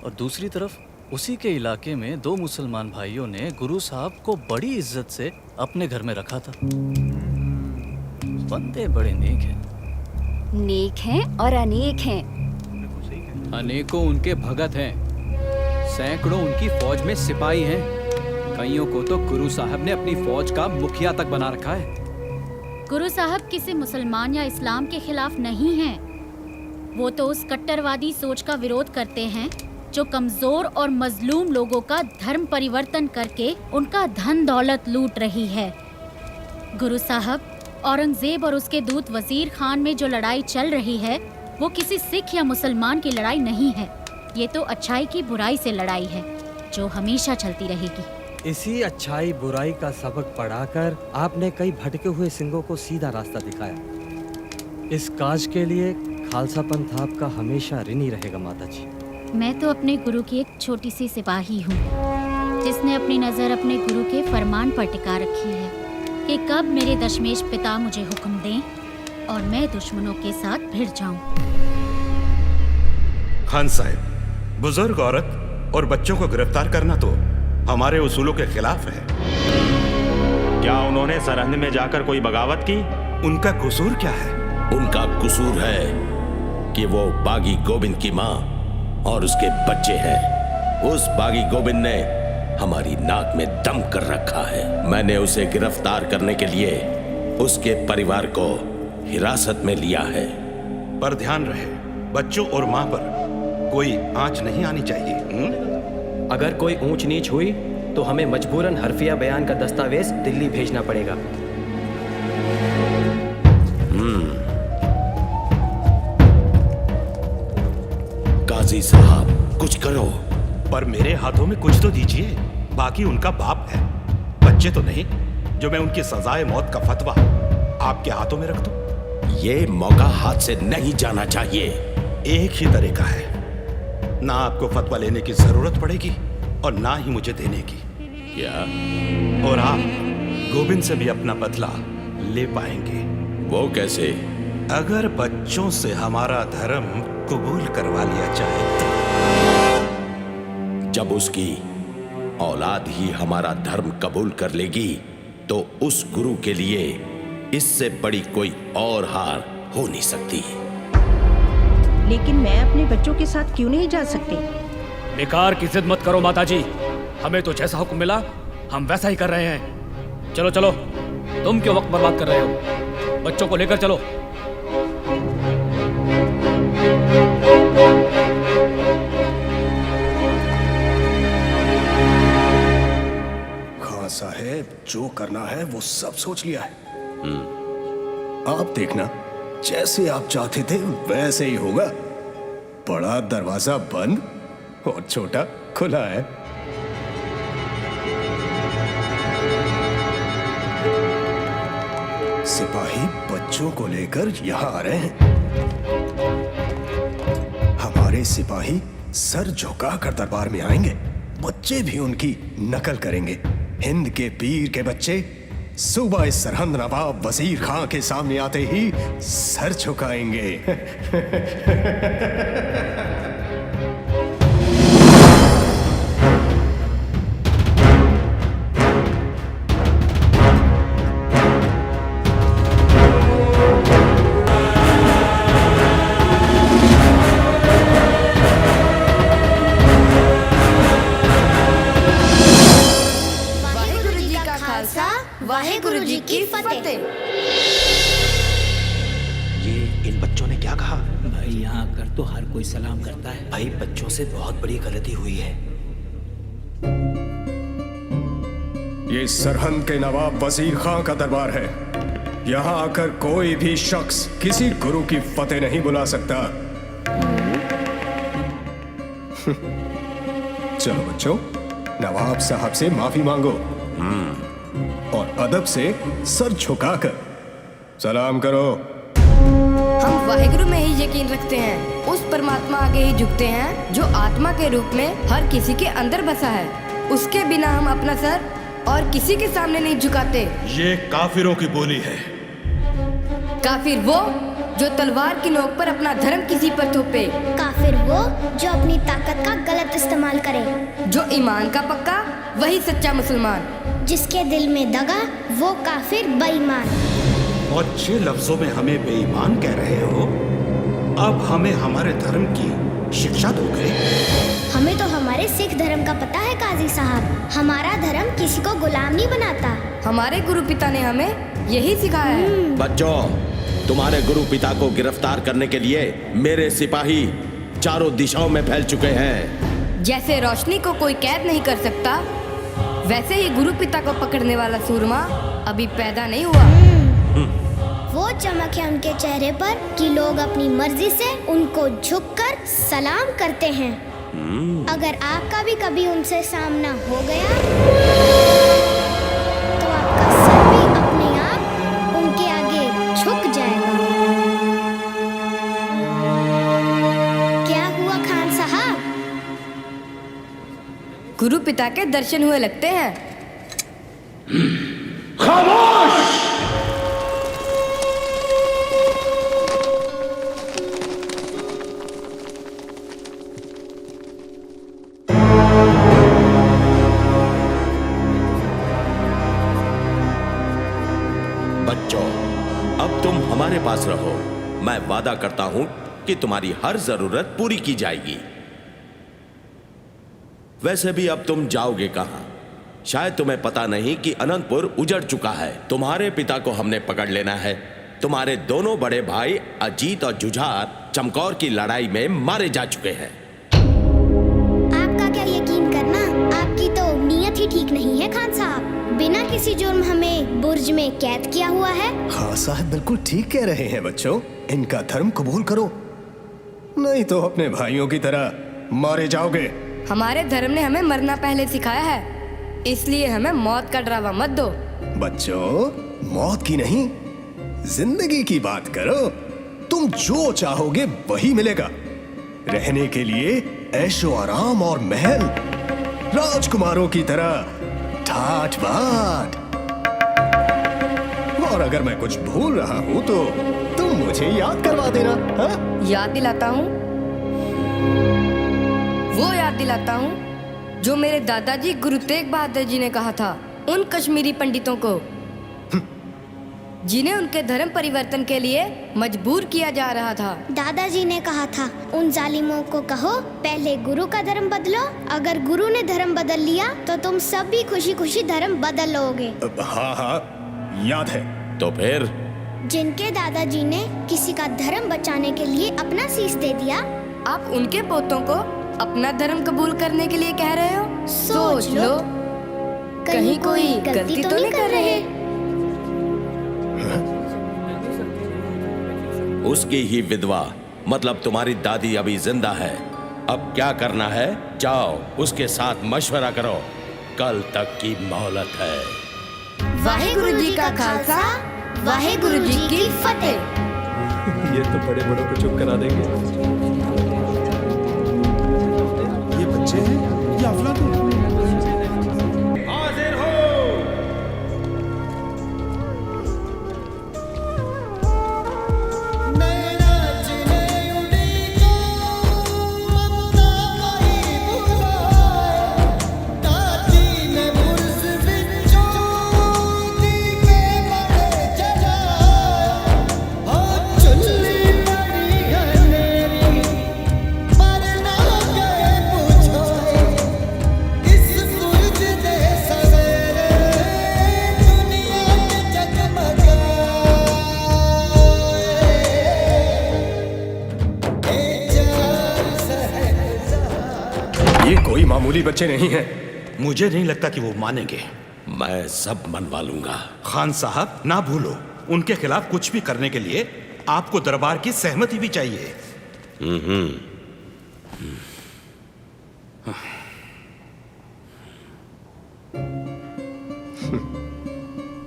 Speaker 11: और दूसरी तरफ उसी के इलाके में 2 मुसलमान भाइयों ने गुरु साहब को बड़ी इज्जत से अपने घर में रखा था। बंदे बड़े नेक हैं।
Speaker 19: नेक हैं और अनेक हैं।
Speaker 22: अनेकों उनके भगत हैं, सैकड़ों उनकी फौज में सिपाही हैं। कईयों को तो गुरु साहब ने अपनी फौज का मुखिया तक बना रखा है।
Speaker 19: गुरु साहब किसी मुसलमान या इस्लाम के खिलाफ नहीं हैं। वो तो उस कट्टरवादी सोच का विरोध करते हैं जो कमजोर और मजलूम लोगों का धर्म परिवर्तन करके उनका धन दौलत लूट रही है। गुरु साहब, औरंगजेब और उसके दूत वजीर खान में जो लड़ाई चल रही है वो किसी सिख या मुसलमान की लड़ाई नहीं है। ये तो अच्छाई की बुराई से लड़ाई है जो हमेशा चलती रहेगी।
Speaker 11: इसी अच्छाई बुराई का सबक पढ़ाकर आपने कई भटके हुए सिंहों को सीधा रास्ता दिखाया। इस काज के लिए खालसा पंथ आपका हमेशा ऋणी रहेगा माता जी।
Speaker 19: मैं तो अपने गुरु की एक छोटी सी सिपाही हूँ जिसने अपनी नज़र अपने गुरु के फरमान पर टिका रखी है कि कब मेरे दशमेश पिता मुझे हुक्म दें और मैं दुश्मनों के साथ भिड़ जाऊं।
Speaker 5: खान साहब, बुजुर्ग औरत और बच्चों को गिरफ्तार करना तो हमारे उसूलों के खिलाफ है।
Speaker 6: क्या उन्होंने सरहद में जाकर कोई बगावत की?
Speaker 5: उनका कसूर क्या है?
Speaker 14: उनका कसूर है कि वो बागी गोविंद की माँ और उसके बच्चे हैं। उस बागी गोविंद ने हमारी नाक में दम कर रखा है। मैंने उसे गिरफ्तार करने के लिए उसके परिवार को हिरासत में लिया है।
Speaker 5: पर ध्यान रहे, बच्चों और माँ पर कोई आंच नहीं आनी चाहिए।
Speaker 20: अगर कोई ऊंच नीच हुई तो हमें मजबूरन हरफिया बयान का दस्तावेज दिल्ली भेजना पड़ेगा।
Speaker 14: काजी साहब, कुछ करो।
Speaker 5: पर मेरे हाथों में कुछ तो दीजिए। बाकी उनका बाप है, बच्चे तो नहीं जो मैं उनकी सजाए मौत का फतवा आपके हाथों में रख दूं।
Speaker 14: ये मौका हाथ से नहीं जाना चाहिए।
Speaker 5: एक ही तरीका है, ना आपको फतवा लेने की जरूरत पड़ेगी और ना ही मुझे देने की।
Speaker 14: क्या?
Speaker 5: और आप गोविंद से भी अपना बदला ले पाएंगे।
Speaker 14: वो कैसे?
Speaker 5: अगर बच्चों से हमारा धर्म कबूल करवा लिया जाए तो।
Speaker 14: जब उसकी औलाद ही हमारा धर्म कबूल कर लेगी तो उस गुरु के लिए इससे बड़ी कोई और हार हो नहीं सकती।
Speaker 8: लेकिन मैं अपने बच्चों के साथ क्यों नहीं जा सकती?
Speaker 18: बेकार की जिद मत करो माता जी, हमें तो जैसा हुक्म मिला हम वैसा ही कर रहे हैं। चलो चलो, तुम क्यों वक्त बर्बाद कर रहे हो? बच्चों को लेकर चलो।
Speaker 7: खान साहब, जो करना है वो सब सोच लिया है। आप देखना, जैसे आप चाहते थे वैसे ही होगा। बड़ा दरवाजा बंद और छोटा खुला है। सिपाही बच्चों को लेकर यहाँ आ रहे हैं। हमारे सिपाही सर झुकाकर दरबार में आएंगे। बच्चे भी उनकी नकल करेंगे। हिंद के पीर के बच्चे सुबह इस सरहद नवाब वजीर खां के सामने आते ही सर झुकाएंगे।
Speaker 2: वाहेगुरु जी की फतेह।
Speaker 6: ये इन बच्चों ने क्या कहा?
Speaker 22: भाई यहाँ आकर तो हर कोई सलाम करता है।
Speaker 6: भाई, बच्चों से बहुत बड़ी गलती हुई है।
Speaker 7: ये सरहद के नवाब वजीर खां का दरबार है। यहाँ आकर कोई भी शख्स किसी गुरु की फतेह नहीं बुला सकता। चलो बच्चों, नवाब साहब से माफी मांगो और अदब से सर झुकाकर सलाम करो।
Speaker 2: हम वाहेगुरु में ही यकीन रखते हैं। उस परमात्मा आगे ही झुकते हैं जो आत्मा के रूप में हर किसी के अंदर बसा है। उसके बिना हम अपना सर और किसी के सामने नहीं झुकाते।
Speaker 5: ये काफिरों की बोली है।
Speaker 2: काफिर वो जो तलवार की नोक पर अपना धर्म किसी पर थोपे।
Speaker 3: काफिर वो जो अपनी ताकत का गलत इस्तेमाल करे।
Speaker 2: जो ईमान का पक्का वही सच्चा मुसलमान।
Speaker 3: जिसके दिल में दगा वो काफिर बेईमान।
Speaker 5: अच्छे लफ्जों में हमें बेईमान कह रहे हो, अब हमें हमारे धर्म की शिक्षा दोगे?
Speaker 3: हमें तो हमारे सिख धर्म का पता है काजी साहब। हमारा धर्म किसी को गुलाम नहीं बनाता।
Speaker 2: हमारे गुरु पिता ने हमें यही सिखाया है।
Speaker 14: बच्चों, तुम्हारे गुरु पिता को गिरफ्तार करने के लिए मेरे सिपाही चारों दिशाओं में फैल चुके हैं।
Speaker 2: जैसे रोशनी को कोई कैद नहीं कर सकता, वैसे ही गुरु पिता को पकड़ने वाला सूरमा अभी पैदा नहीं हुआ।
Speaker 3: वो चमक है उनके चेहरे पर कि लोग अपनी मर्जी से उनको झुककर सलाम करते हैं। अगर आपका भी कभी उनसे सामना हो गया तो आपका सर भी अपने आप उनके आगे झुक जाएगा। क्या हुआ खान साहब?
Speaker 2: गुरु पिता के दर्शन हुए लगते हैं।
Speaker 14: खामोश! बच्चों, अब तुम हमारे पास रहो। मैं वादा करता हूं कि तुम्हारी हर जरूरत पूरी की जाएगी। वैसे भी अब तुम जाओगे कहां? शायद तुम्हें पता नहीं कि अनंतपुर उजड़ चुका है। तुम्हारे पिता को हमने पकड़ लेना है। तुम्हारे दोनों बड़े भाई अजीत और जुझार चमकौर की लड़ाई में मारे जा चुके हैं।
Speaker 3: आपका क्या यकीन करना, आपकी तो नीयत ही ठीक नहीं है खान साहब। बिना किसी जुर्म हमें बुर्ज में कैद किया हुआ है।
Speaker 7: हाँ साहब बिल्कुल ठीक कह रहे हैं बच्चों। इनका धर्म कबूल करो, नहीं तो अपने भाइयों की तरह मारे जाओगे।
Speaker 2: हमारे धर्म ने हमें मरना पहले सिखाया है, इसलिए हमें मौत का डरावा मत दो।
Speaker 7: बच्चों, मौत की नहीं जिंदगी की बात करो। तुम जो चाहोगे वही मिलेगा। रहने के लिए ऐशो आराम और महल, राजकुमारों की तरह ठाठ बाट। और अगर मैं कुछ भूल रहा हूँ तो तुम मुझे याद करवा देना। हा?
Speaker 2: याद दिलाता हूँ, वो याद दिलाता हूँ जो मेरे दादाजी गुरु तेग बहादुर जी ने कहा था उन कश्मीरी पंडितों को, जिन्हें उनके धर्म परिवर्तन के लिए मजबूर किया जा रहा था।
Speaker 3: दादाजी ने कहा था उन जालिमों को कहो पहले गुरु का धर्म बदलो। अगर गुरु ने धर्म बदल लिया तो तुम सब भी खुशी खुशी धर्म बदल लोगे।
Speaker 7: हाँ हाँ याद है।
Speaker 14: तो फिर
Speaker 3: जिनके दादाजी ने किसी का धर्म बचाने के लिए अपना शीश दे दिया,
Speaker 2: आप उनके पोतों को अपना धर्म कबूल करने के लिए कह रहे हो? सोच लो, कहीं कोई गलती तो नहीं कर रहे।
Speaker 14: उसकी ही विधवा, मतलब तुम्हारी दादी अभी जिंदा है। अब क्या करना है? जाओ उसके साथ मशवरा करो। कल तक की मोहलत है।
Speaker 2: वाहेगुरु जी का खालसा, वाहेगुरु जी की फतेह।
Speaker 20: ये तो बड़े बड़ों को चुप करा देंगे।
Speaker 5: ये बच्चे हैं या अफलातून?
Speaker 14: हाजिर हो।
Speaker 7: कोई मामूली बच्चे नहीं हैं।
Speaker 5: मुझे नहीं लगता कि वो मानेंगे।
Speaker 14: मैं सब मनवा लूंगा।
Speaker 5: खान साहब ना भूलो, उनके खिलाफ कुछ भी करने के लिए आपको दरबार की सहमति भी चाहिए।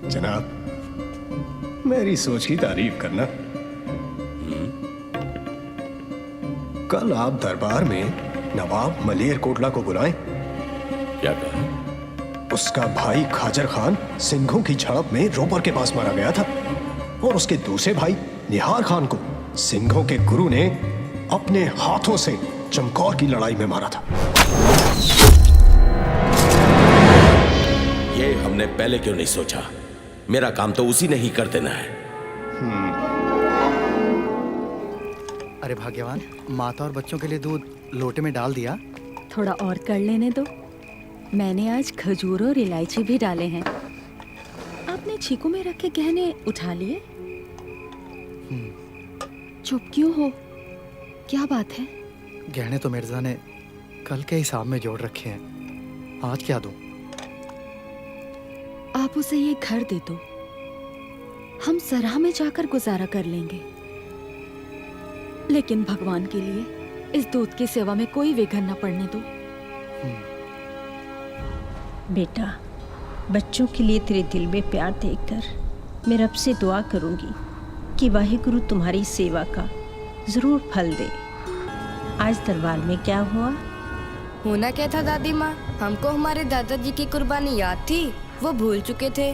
Speaker 7: जनाब, मेरी सोच की तारीफ करना। कल आप दरबार में नवाब मलेर कोटला को बुलाएं।
Speaker 14: क्या कहा?
Speaker 7: उसका भाई खाजर खान सिंघों की झड़प में रोपर के पास मारा गया था और उसके दूसरे भाई निहार खान को सिंघों के गुरु ने अपने हाथों से चमकौर की लड़ाई में मारा था।
Speaker 14: ये हमने पहले क्यों नहीं सोचा? मेरा काम तो उसी ने ही कर देना है।
Speaker 24: अरे भाग्यवान, माता और बच्चों के लिए दूध लोटे में डाल दिया।
Speaker 8: थोड़ा और कर लेने दो। मैंने आज खजूर और इलायची भी डाले हैं। आपने छीकों में रखे गहने उठा लिए? चुप क्यों हो? क्या बात है?
Speaker 24: गहने तो मिर्जा ने कल के हिसाब में जोड़ रखे हैं, आज क्या दूं?
Speaker 8: आप उसे ये घर दे दो, हम सराह में जाकर गुजारा कर लेंगे। लेकिन भगवान के लिए इस दूध की सेवा में कोई विघ्न न पड़ने दो।
Speaker 9: बेटा, बच्चों के लिए तेरे दिल में प्यार देखकर मैं रब से दुआ करूंगी कि वाहिगुरु तुम्हारी सेवा का जरूर फल दे। आज दरबार में क्या हुआ?
Speaker 2: होना क्या था दादी माँ, हमको हमारे दादाजी की कुर्बानी याद थी, वो भूल चुके थे।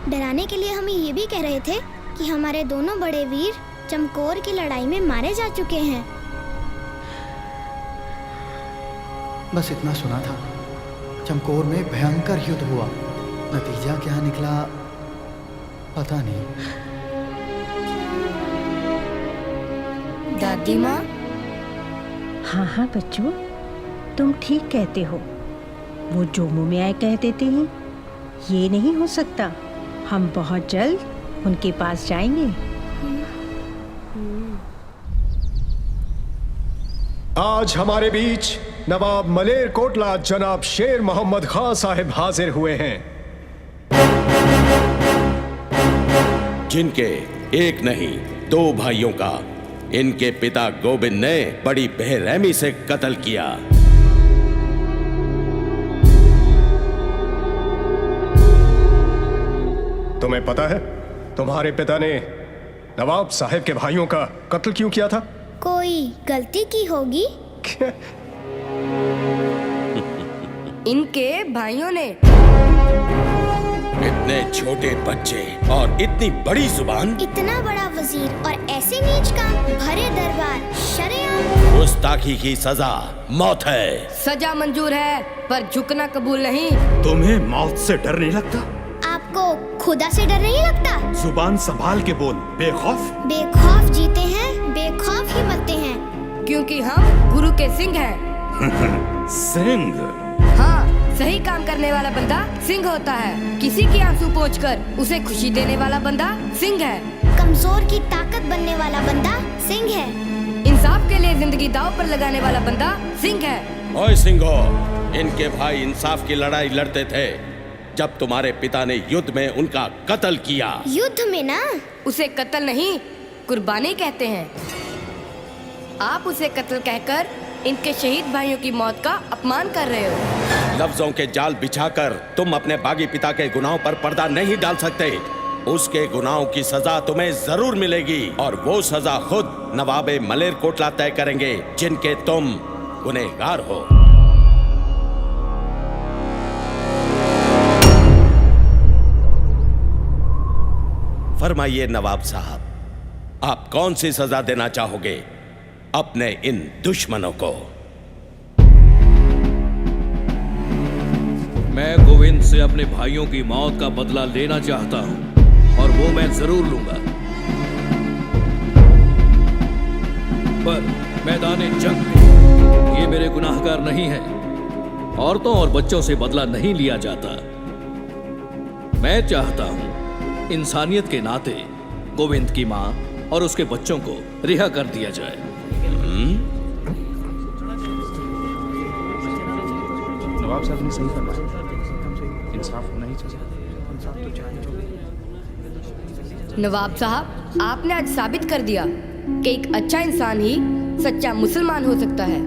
Speaker 3: डराने के लिए हमें ये भी कह रहे थे कि हमारे दोनों बड़े वीर चमकौर की लड़ाई में मारे जा चुके हैं।
Speaker 24: बस इतना सुना था, चमकौर में भयंकर युद्ध हुआ, नतीजा क्या निकला पता नहीं।
Speaker 2: दादी माँ?
Speaker 9: हाँ हाँ बच्चों, तुम ठीक कहते हो। वो जो मुंह में आए कह देते हैं, ये नहीं हो सकता। हम बहुत जल्द उनके पास जाएंगे।
Speaker 7: आज हमारे बीच नवाब मलेर कोटला जनाब शेर मोहम्मद खान साहिब हाजिर हुए हैं,
Speaker 14: जिनके एक नहीं दो भाइयों का इनके पिता गोविंद ने बड़ी बेरहमी से कत्ल किया।
Speaker 7: तुम्हें पता है तुम्हारे पिता ने नवाब साहिब के भाइयों का कत्ल क्यों किया था?
Speaker 3: कोई गलती की होगी?
Speaker 2: इनके भाइयों ने।
Speaker 14: इतने छोटे बच्चे और इतनी बड़ी जुबान,
Speaker 3: इतना बड़ा वजीर और ऐसे नीच काम, भरे दरबार, शरेआम।
Speaker 14: गुस्ताखी की सजा मौत है।
Speaker 2: सजा मंजूर है पर झुकना कबूल नहीं।
Speaker 5: तुम्हें मौत से डर नहीं लगता?
Speaker 3: आपको खुदा से डर नहीं लगता?
Speaker 5: जुबान संभाल के बोल, बेखौफ।
Speaker 3: बेखौफ जीते हैं, बेखौफ ही मरते हैं।
Speaker 2: क्योंकि हम गुरु के सिंह हैं।
Speaker 5: सिंह?
Speaker 2: हाँ, सही काम करने वाला बंदा सिंह होता है। किसी की आंसू पोंछकर उसे खुशी देने वाला बंदा सिंह है।
Speaker 3: कमजोर की ताकत बनने वाला बंदा सिंह है।
Speaker 2: इंसाफ के लिए जिंदगी दांव पर लगाने वाला बंदा सिंह है।
Speaker 14: ओए सिंहो, इनके भाई इंसाफ की लड़ाई लड़ते थे जब तुम्हारे पिता ने युद्ध में उनका कत्ल किया।
Speaker 3: युद्ध में ना?
Speaker 2: उसे कत्ल नहीं, कुर्बानी कहते हैं। आप उसे कत्ल कहकर इनके शहीद भाइयों की मौत का अपमान कर रहे हो।
Speaker 14: लफ्जों के जाल बिछाकर तुम अपने बागी पिता के गुनाहों पर पर्दा नहीं डाल सकते। उसके गुनाहों की सजा तुम्हें जरूर मिलेगी और वो सजा खुद नवाबे मलेर कोटला तय करेंगे, जिनके तुम गुनहगार हो। फरमाइए नवाब साहब, आप कौन सी सजा देना चाहोगे अपने इन दुश्मनों को?
Speaker 18: मैं गोविंद से अपने भाइयों की मौत का बदला लेना चाहता हूं और वो मैं जरूर लूंगा, पर मैदाने जंग में ये मेरे गुनाहगार नहीं हैं। औरतों और बच्चों से बदला नहीं लिया जाता। मैं चाहता हूं इंसानियत के नाते गोविंद की मां और उसके बच्चों को रिहा कर दिया जाए।
Speaker 5: नवाब साहब ने सही फरमाया, इंसाफ होना ही चाहिए।
Speaker 2: नवाब साहब, आपने आज साबित कर दिया कि एक अच्छा इंसान ही सच्चा मुसलमान हो सकता है।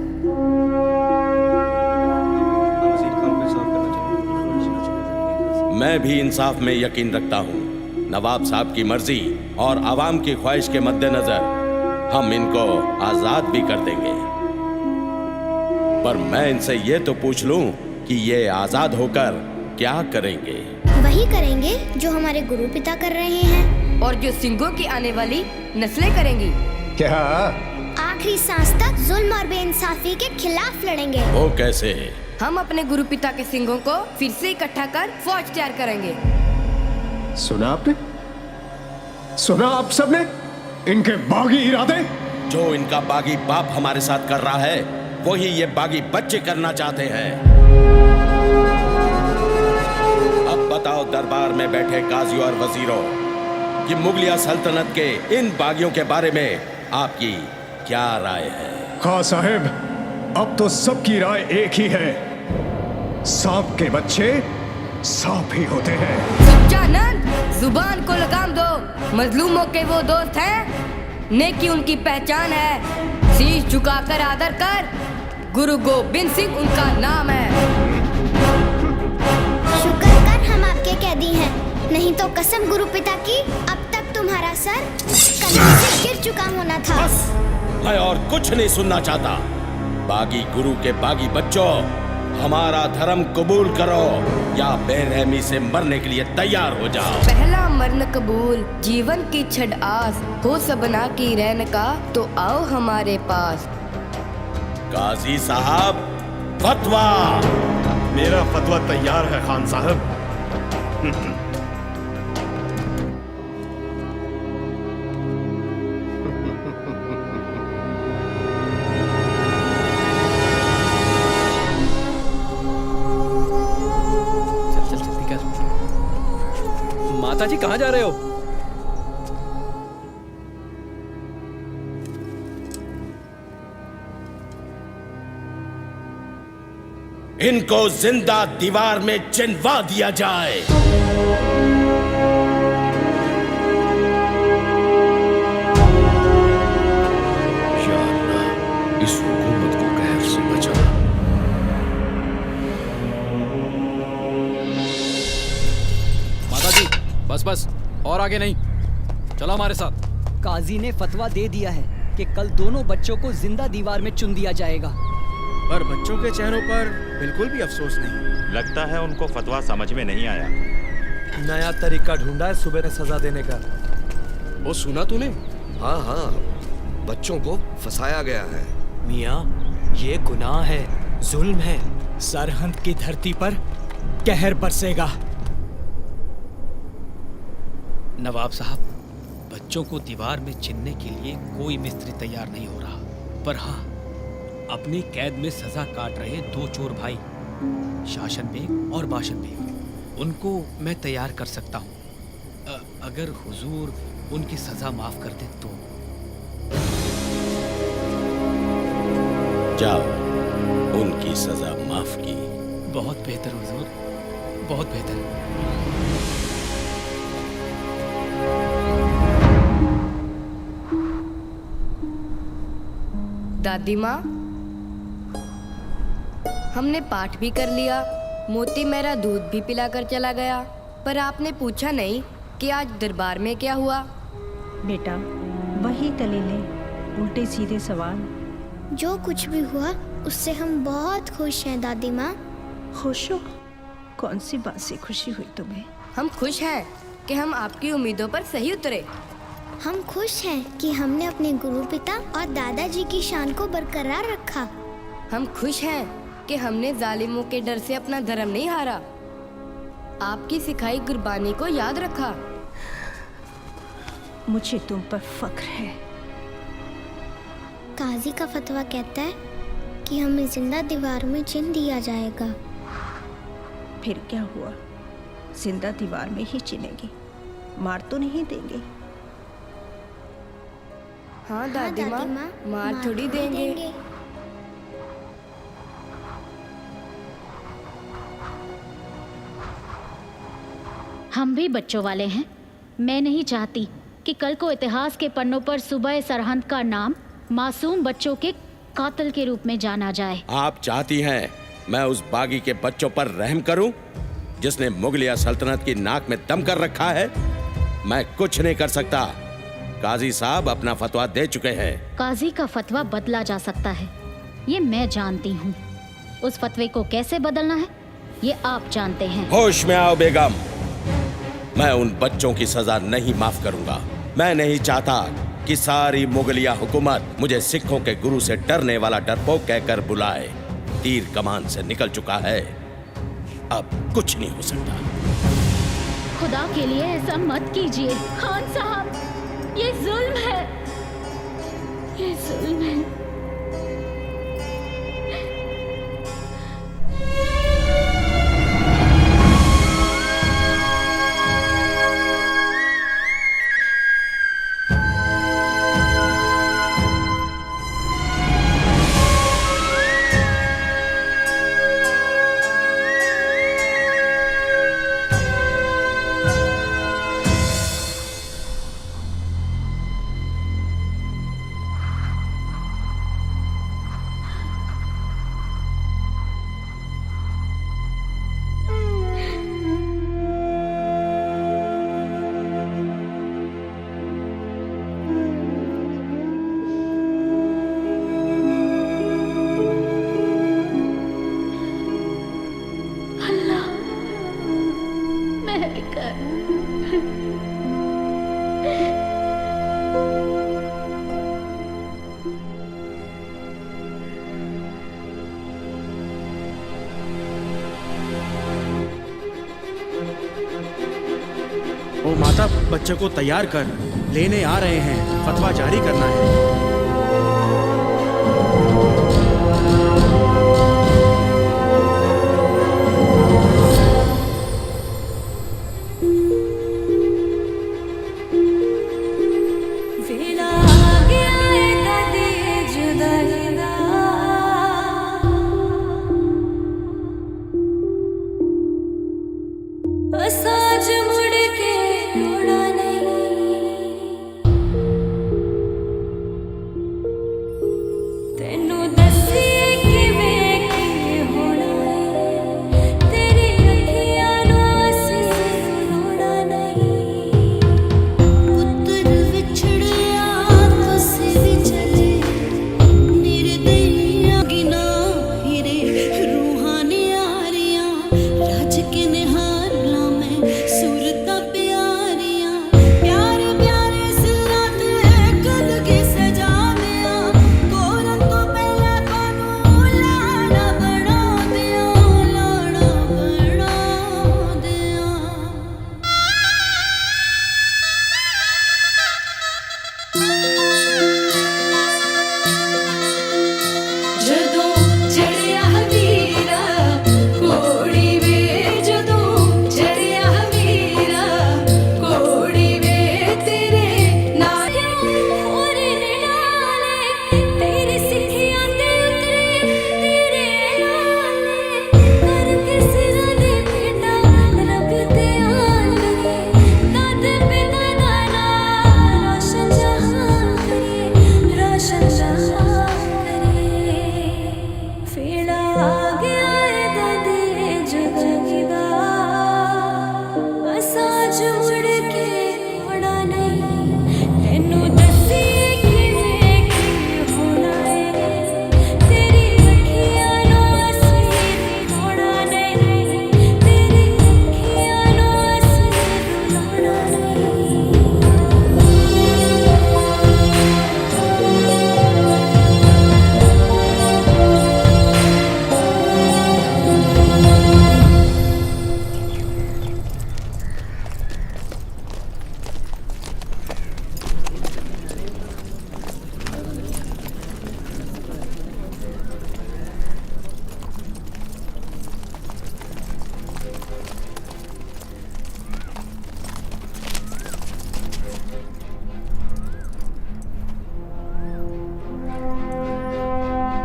Speaker 14: मैं भी इंसाफ में यकीन रखता हूँ। नवाब साहब की मर्जी और आवाम की ख्वाहिश के मद्देनजर हम इनको आजाद भी कर देंगे, पर मैं इनसे ये तो पूछ लूं कि ये आजाद होकर क्या करेंगे?
Speaker 3: वही करेंगे जो हमारे गुरु पिता कर रहे हैं
Speaker 2: और जो सिंघों की आने वाली नस्लें करेंगी।
Speaker 7: क्या?
Speaker 3: आखिरी सांस तक जुल्म और बेइंसाफी के खिलाफ लड़ेंगे।
Speaker 14: वो कैसे?
Speaker 2: हम अपने गुरु पिता के सिंहों को फिर से इकट्ठा कर फौज तैयार करेंगे।
Speaker 7: सुना आपने? सुना आप सबने? इनके बागी इरादे।
Speaker 14: जो इनका बागी बाप हमारे साथ कर रहा है, वही ये बागी बच्चे करना चाहते हैं। अब बताओ दरबार में बैठे काजी और वजीरों कि मुगलिया सल्तनत के इन बागियों के बारे में आपकी क्या राय है?
Speaker 7: खां साहब, अब तो सबकी राय एक ही है। सांप के बच्चे सांप ही होते हैं।
Speaker 2: सच्चानंद, जुबान को लगाम दो। मजलूमों के वो दोस्त हैं, नेकी उनकी पहचान है। शीश झुकाकर आदर कर, गुरु गोबिंद सिंह उनका नाम है।
Speaker 3: शुक्र कर हम आपके कैदी हैं, नहीं तो कसम गुरु पिता की अब तक तुम्हारा सर कंधे से गिर चुका होना था।
Speaker 14: बस, मैं और कुछ नहीं सुनना चाहता। बागी गुरु के बागी बच्चों, हमारा धर्म कबूल करो या बेरहमी से मरने के लिए तैयार हो जाओ।
Speaker 2: पहला मरण कबूल, जीवन की छड़ आस, हो सबना की रहन का, तो आओ हमारे पास।
Speaker 14: काजी साहब, फतवा।
Speaker 5: मेरा फतवा तैयार है खान साहब।
Speaker 20: माता जी कहाँ जा रहे हो?
Speaker 14: इनको जिंदा दीवार में चिनवा दिया जाए।
Speaker 18: या अल्लाह, इस हुकूमत को कहर से बचा।
Speaker 20: माता जी, बस और आगे नहीं, चलो हमारे साथ।
Speaker 23: काजी ने फतवा दे दिया है कि कल दोनों बच्चों को जिंदा दीवार में चुन दिया जाएगा।
Speaker 6: पर बच्चों के चेहरों पर बिल्कुल भी अफसोस नहीं। लगता है उनको फतवा समझ में नहीं आया।
Speaker 20: नया तरीका ढूंढा है सुबह में सजा देने का।
Speaker 4: वो सुना तूने? हाँ, बच्चों को फंसाया गया है।
Speaker 20: मियाँ, ये गुनाह है, जुल्म है। सरहद की धरती पर कहर बरसेगा।
Speaker 22: नवाब साहब, बच्चों को दीवार में चिनने के लिए कोई मिस्त्री तैयार नहीं हो रहा, पर हाँ, अपनी कैद में सजा काट रहे दो चोर भाई, शासन बेग और बाशन बेग, उनको मैं तैयार कर सकता हूँ। अगर हुजूर उनकी सजा माफ कर दे तो।
Speaker 14: जाओ, उनकी सजा माफ की।
Speaker 22: बहुत बेहतर हुजूर, बहुत बेहतर।
Speaker 2: दादी माँ, हमने पाठ भी कर लिया, मोती मेरा दूध भी पिलाकर चला गया, पर आपने पूछा नहीं कि आज दरबार में क्या हुआ।
Speaker 9: बेटा, वही दलीलें, उल्टे सीधे सवाल।
Speaker 3: जो कुछ भी हुआ उससे हम बहुत खुश हैं दादी माँ।
Speaker 9: खुश हो? कौन सी बात से खुशी हुई तुम्हें?
Speaker 2: हम खुश हैं कि हम आपकी उम्मीदों पर सही उतरे।
Speaker 3: हम खुश हैं कि हमने अपने गुरु पिता और दादाजी की शान को बरकरार रखा।
Speaker 2: हम खुश हैं कि हमने जालिमों के डर से अपना धर्म नहीं हारा, आपकी सिखाई कुर्बानी को याद रखा।
Speaker 9: मुझे तुम पर फख्र है।
Speaker 3: काजी का फतवा कहता है कि हमें जिंदा दीवार में चिन दिया जाएगा।
Speaker 9: फिर क्या हुआ? जिंदा दीवार में ही चिनेंगे, मार तो नहीं देंगे।
Speaker 2: हाँ दादी माँ, मार थोड़ी देंगे।
Speaker 19: हम भी बच्चों वाले हैं। मैं नहीं चाहती कि कल को इतिहास के पन्नों पर सुबह सरहद का नाम मासूम बच्चों के कातिल के रूप में जाना जाए।
Speaker 14: आप चाहती हैं मैं उस बागी के बच्चों पर रहम करूं, जिसने मुगलिया सल्तनत की नाक में दम कर रखा है? मैं कुछ नहीं कर सकता। काजी साहब अपना फतवा दे चुके हैं।
Speaker 19: काजी का फतवा बदला जा सकता है, ये मैं जानती हूँ। उस फतवे को कैसे बदलना है, ये आप जानते हैं।
Speaker 14: होश में आओ बेगम, मैं उन बच्चों की सजा नहीं माफ करूंगा। मैं नहीं चाहता कि सारी मुगलिया हुकूमत मुझे सिखों के गुरु से डरने वाला डरपोक कहकर बुलाए। तीर कमान से निकल चुका है, अब कुछ नहीं हो सकता।
Speaker 19: खुदा के लिए ऐसा मत कीजिए खान साहब, ये जुल्म है, ये जुल्म है।
Speaker 10: ओ माता, बच्चे को तैयार कर, लेने आ रहे हैं, फतवा जारी करना है।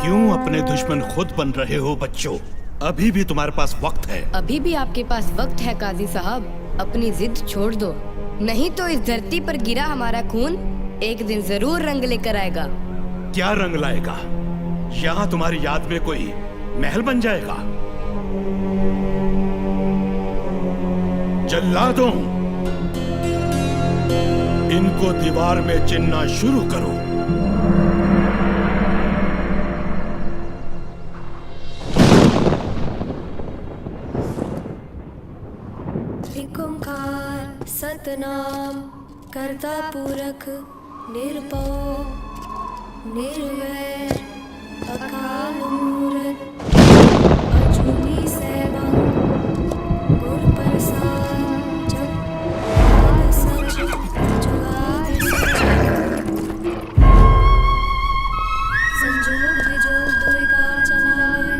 Speaker 5: क्यों अपने दुश्मन खुद बन रहे हो बच्चों? अभी भी तुम्हारे पास वक्त है।
Speaker 2: अभी भी आपके पास वक्त है काजी साहब, अपनी जिद छोड़ दो, नहीं तो इस धरती पर गिरा हमारा खून एक दिन जरूर रंग लेकर आएगा।
Speaker 5: क्या रंग लाएगा? यहाँ तुम्हारी याद में कोई महल बन जाएगा? जल्लादों, इनको दीवार में चिन्हना शुरू करो।
Speaker 12: सतनाम करता पूरख निर्भय निर्वैर अकाल मूरत अजूनी सेवक गुर प्रसाद जप आद सच जुगाद संजोग विजोग दुई काल चलावे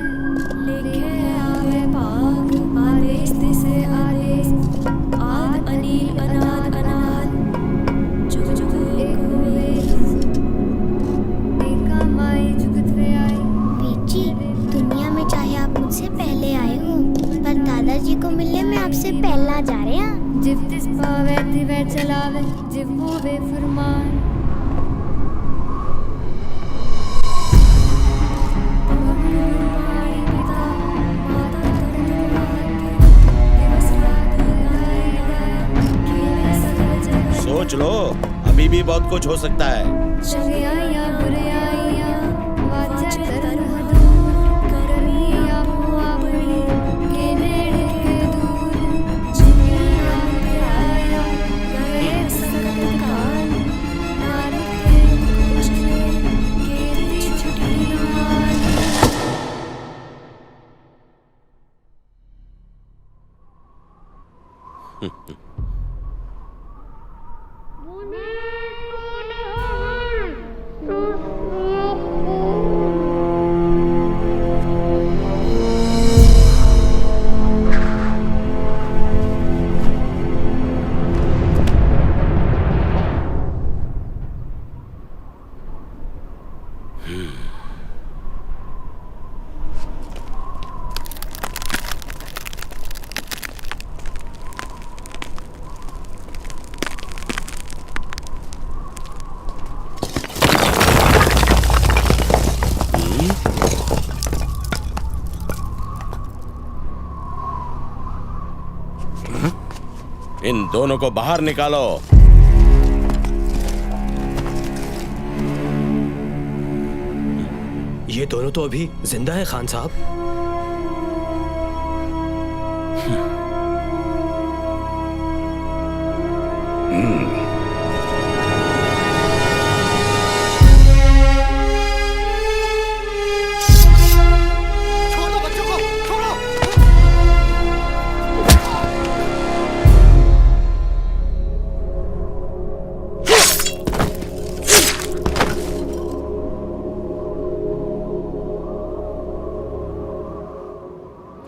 Speaker 12: लिखे आवे पाग आदेश दिसे आदेश आद अनील अनाद अनाद जुग जुग एक हुए एका माई जुगत वे आई।
Speaker 3: बेटी, दुनिया में चाहे आप मुझसे पहले आए हो, पर दादाजी को मिलने में आपसे पहला जा रहे हैं।
Speaker 12: जिव तिस पावे तिवे चलावे जिव होवे फरमान।
Speaker 14: सोच लो, अभी भी बहुत कुछ हो सकता है।
Speaker 12: चंगे आया बुरे आया वाचा तरन दूर करनी आपो आपनी के नेड़े के दूर चंगे आया गए संकट काल नारद के कुछ के छुटी नाल।
Speaker 14: इन दोनों को बाहर निकालो।
Speaker 20: ये दोनों तो अभी जिंदा है खान साहब।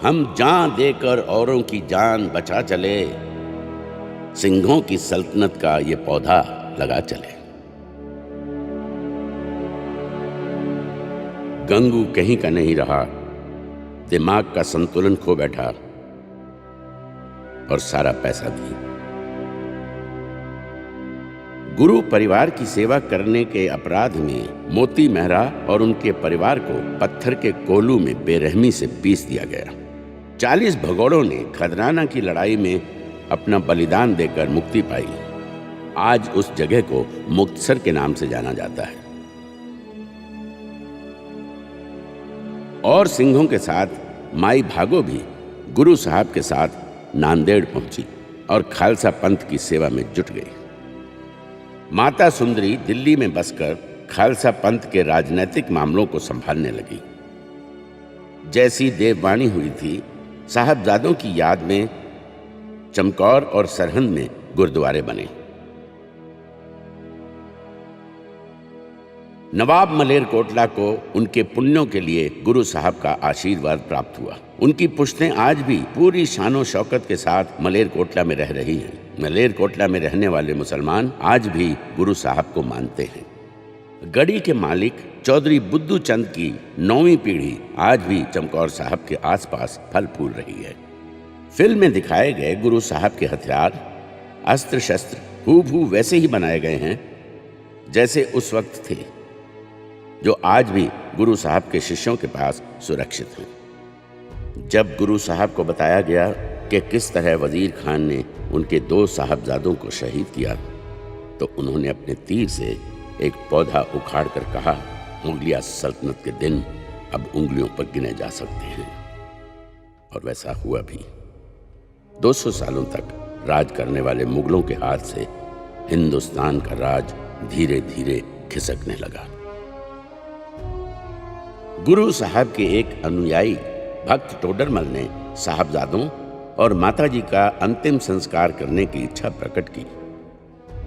Speaker 1: हम जान देकर औरों की जान बचा चले, सिंहों की सल्तनत का ये पौधा लगा चले। गंगू कहीं का नहीं रहा, दिमाग का संतुलन खो बैठा और सारा पैसा भी। गुरु परिवार की सेवा करने के अपराध में मोती मेहरा और उनके परिवार को पत्थर के कोलू में बेरहमी से पीस दिया गया। 40 भगोड़ों ने खदराना की लड़ाई में अपना बलिदान देकर मुक्ति पाई। आज उस जगह को मुक्तसर के नाम से जाना जाता है। और सिंहों के साथ माई भागो भी गुरु साहब के साथ नांदेड़ पहुंची और खालसा पंथ की सेवा में जुट गई। माता सुंदरी दिल्ली में बसकर खालसा पंथ के राजनीतिक मामलों को संभालने लगी। जैसी देववाणी हुई थी, साहबजादों की याद में चमकौर और सरहंद में गुरुद्वारे बने। नवाब मलेरकोटला को उनके पुण्यों के लिए गुरु साहब का आशीर्वाद प्राप्त हुआ। उनकी पुश्तें आज भी पूरी शानो शौकत के साथ मलेरकोटला में रह रही हैं। मलेरकोटला में रहने वाले मुसलमान आज भी गुरु साहब को मानते हैं। गढ़ी के मालिक चौधरी बुद्धू चंद की 9वीं पीढ़ी आज भी चमकौर साहब के आसपास फल फूल रही है। फिल्म में दिखाए गए गुरु साहब के हथियार, अस्त्र शस्त्र हूबहू वैसे ही बनाए गए हैं जैसे उस वक्त थे, जो आज भी गुरु साहब के शिष्यों के पास सुरक्षित हैं। जब गुरु साहब को बताया गया कि किस तरह वजीर खान ने उनके 2 साहबजादों को शहीद किया, तो उन्होंने अपने तीर से एक पौधा उखाड़ कर कहा, मुगलिया सल्तनत के दिन अब उंगलियों पर गिने जा सकते हैं। और वैसा हुआ भी। 200 सालों तक राज करने वाले मुगलों के हाथ से हिंदुस्तान का राज धीरे धीरे खिसकने लगा। गुरु साहब के एक अनुयायी भक्त टोडरमल ने साहबजादों और माताजी का अंतिम संस्कार करने की इच्छा प्रकट की।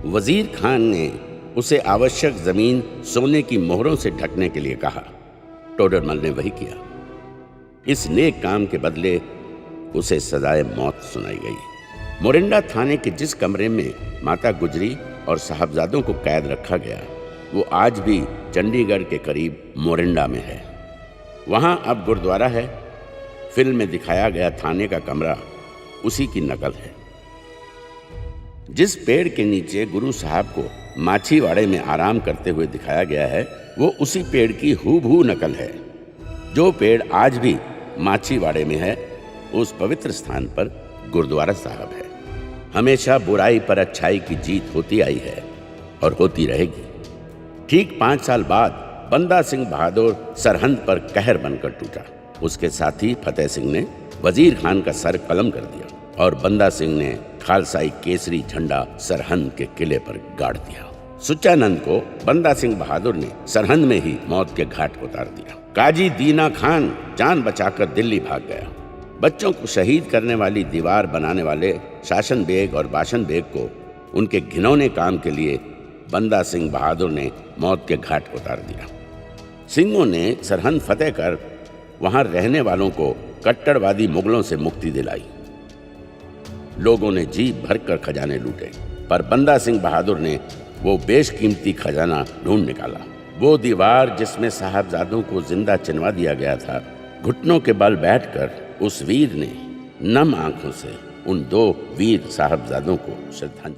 Speaker 1: वजीर खान ने उसे आवश्यक जमीन सोने की मोहरों से ढकने के लिए कहा। टोडरमल ने वही किया। इस नेक काम के बदले उसे सजाए मौत सुनाई गई। मोरिंडा थाने के जिस कमरे में माता गुजरी और साहबजादों को कैद रखा गया, वो आज भी चंडीगढ़ के करीब मोरिंडा में है। वहां अब गुरुद्वारा है। फिल्म में दिखाया गया थाने का कमरा उसी की नकल है। जिस पेड़ के नीचे गुरु साहब को माछीवाड़े में आराम करते हुए दिखाया गया है, वो उसी पेड़ की हूबहू नकल है। जो पेड़ आज भी माछीवाड़े में है, उस पवित्र स्थान पर गुरुद्वारा साहब है। हमेशा बुराई पर अच्छाई की जीत होती आई है और होती रहेगी। ठीक 5 साल बाद बंदा सिंह बहादुर सरहंद पर कहर बनकर टूटा। उसके साथी फतेह सिंह ने वजीर खान का सर कलम कर दिया और बंदा सिंह ने खालसाई केसरी झंडा सरहंद के किले पर गाड़ दिया। सुच्चानंद को बंदा सिंह बहादुर ने सरहंद में ही मौत के घाट उतार दिया। काजी दीना खान जान बचाकर दिल्ली भाग गया। बच्चों को शहीद करने वाली दीवार बनाने वाले शासन बेग और बाशन बेग को उनके घिनौने काम के लिए बंदा सिंह बहादुर ने मौत के घाट उतार दिया। सिंहों ने सरहंद फतेह कर वहां रहने वालों को कट्टरवादी मुगलों से मुक्ति दिलाई। लोगों ने जी भरकर खजाने लूटे, पर बंदा सिंह बहादुर ने वो बेशकीमती खजाना ढूंढ निकाला। वो दीवार जिसमें साहबजादों को जिंदा चिनवा दिया गया था, घुटनों के बल बैठकर उस वीर ने नम आंखों से उन 2 वीर साहबजादों को श्रद्धांजलि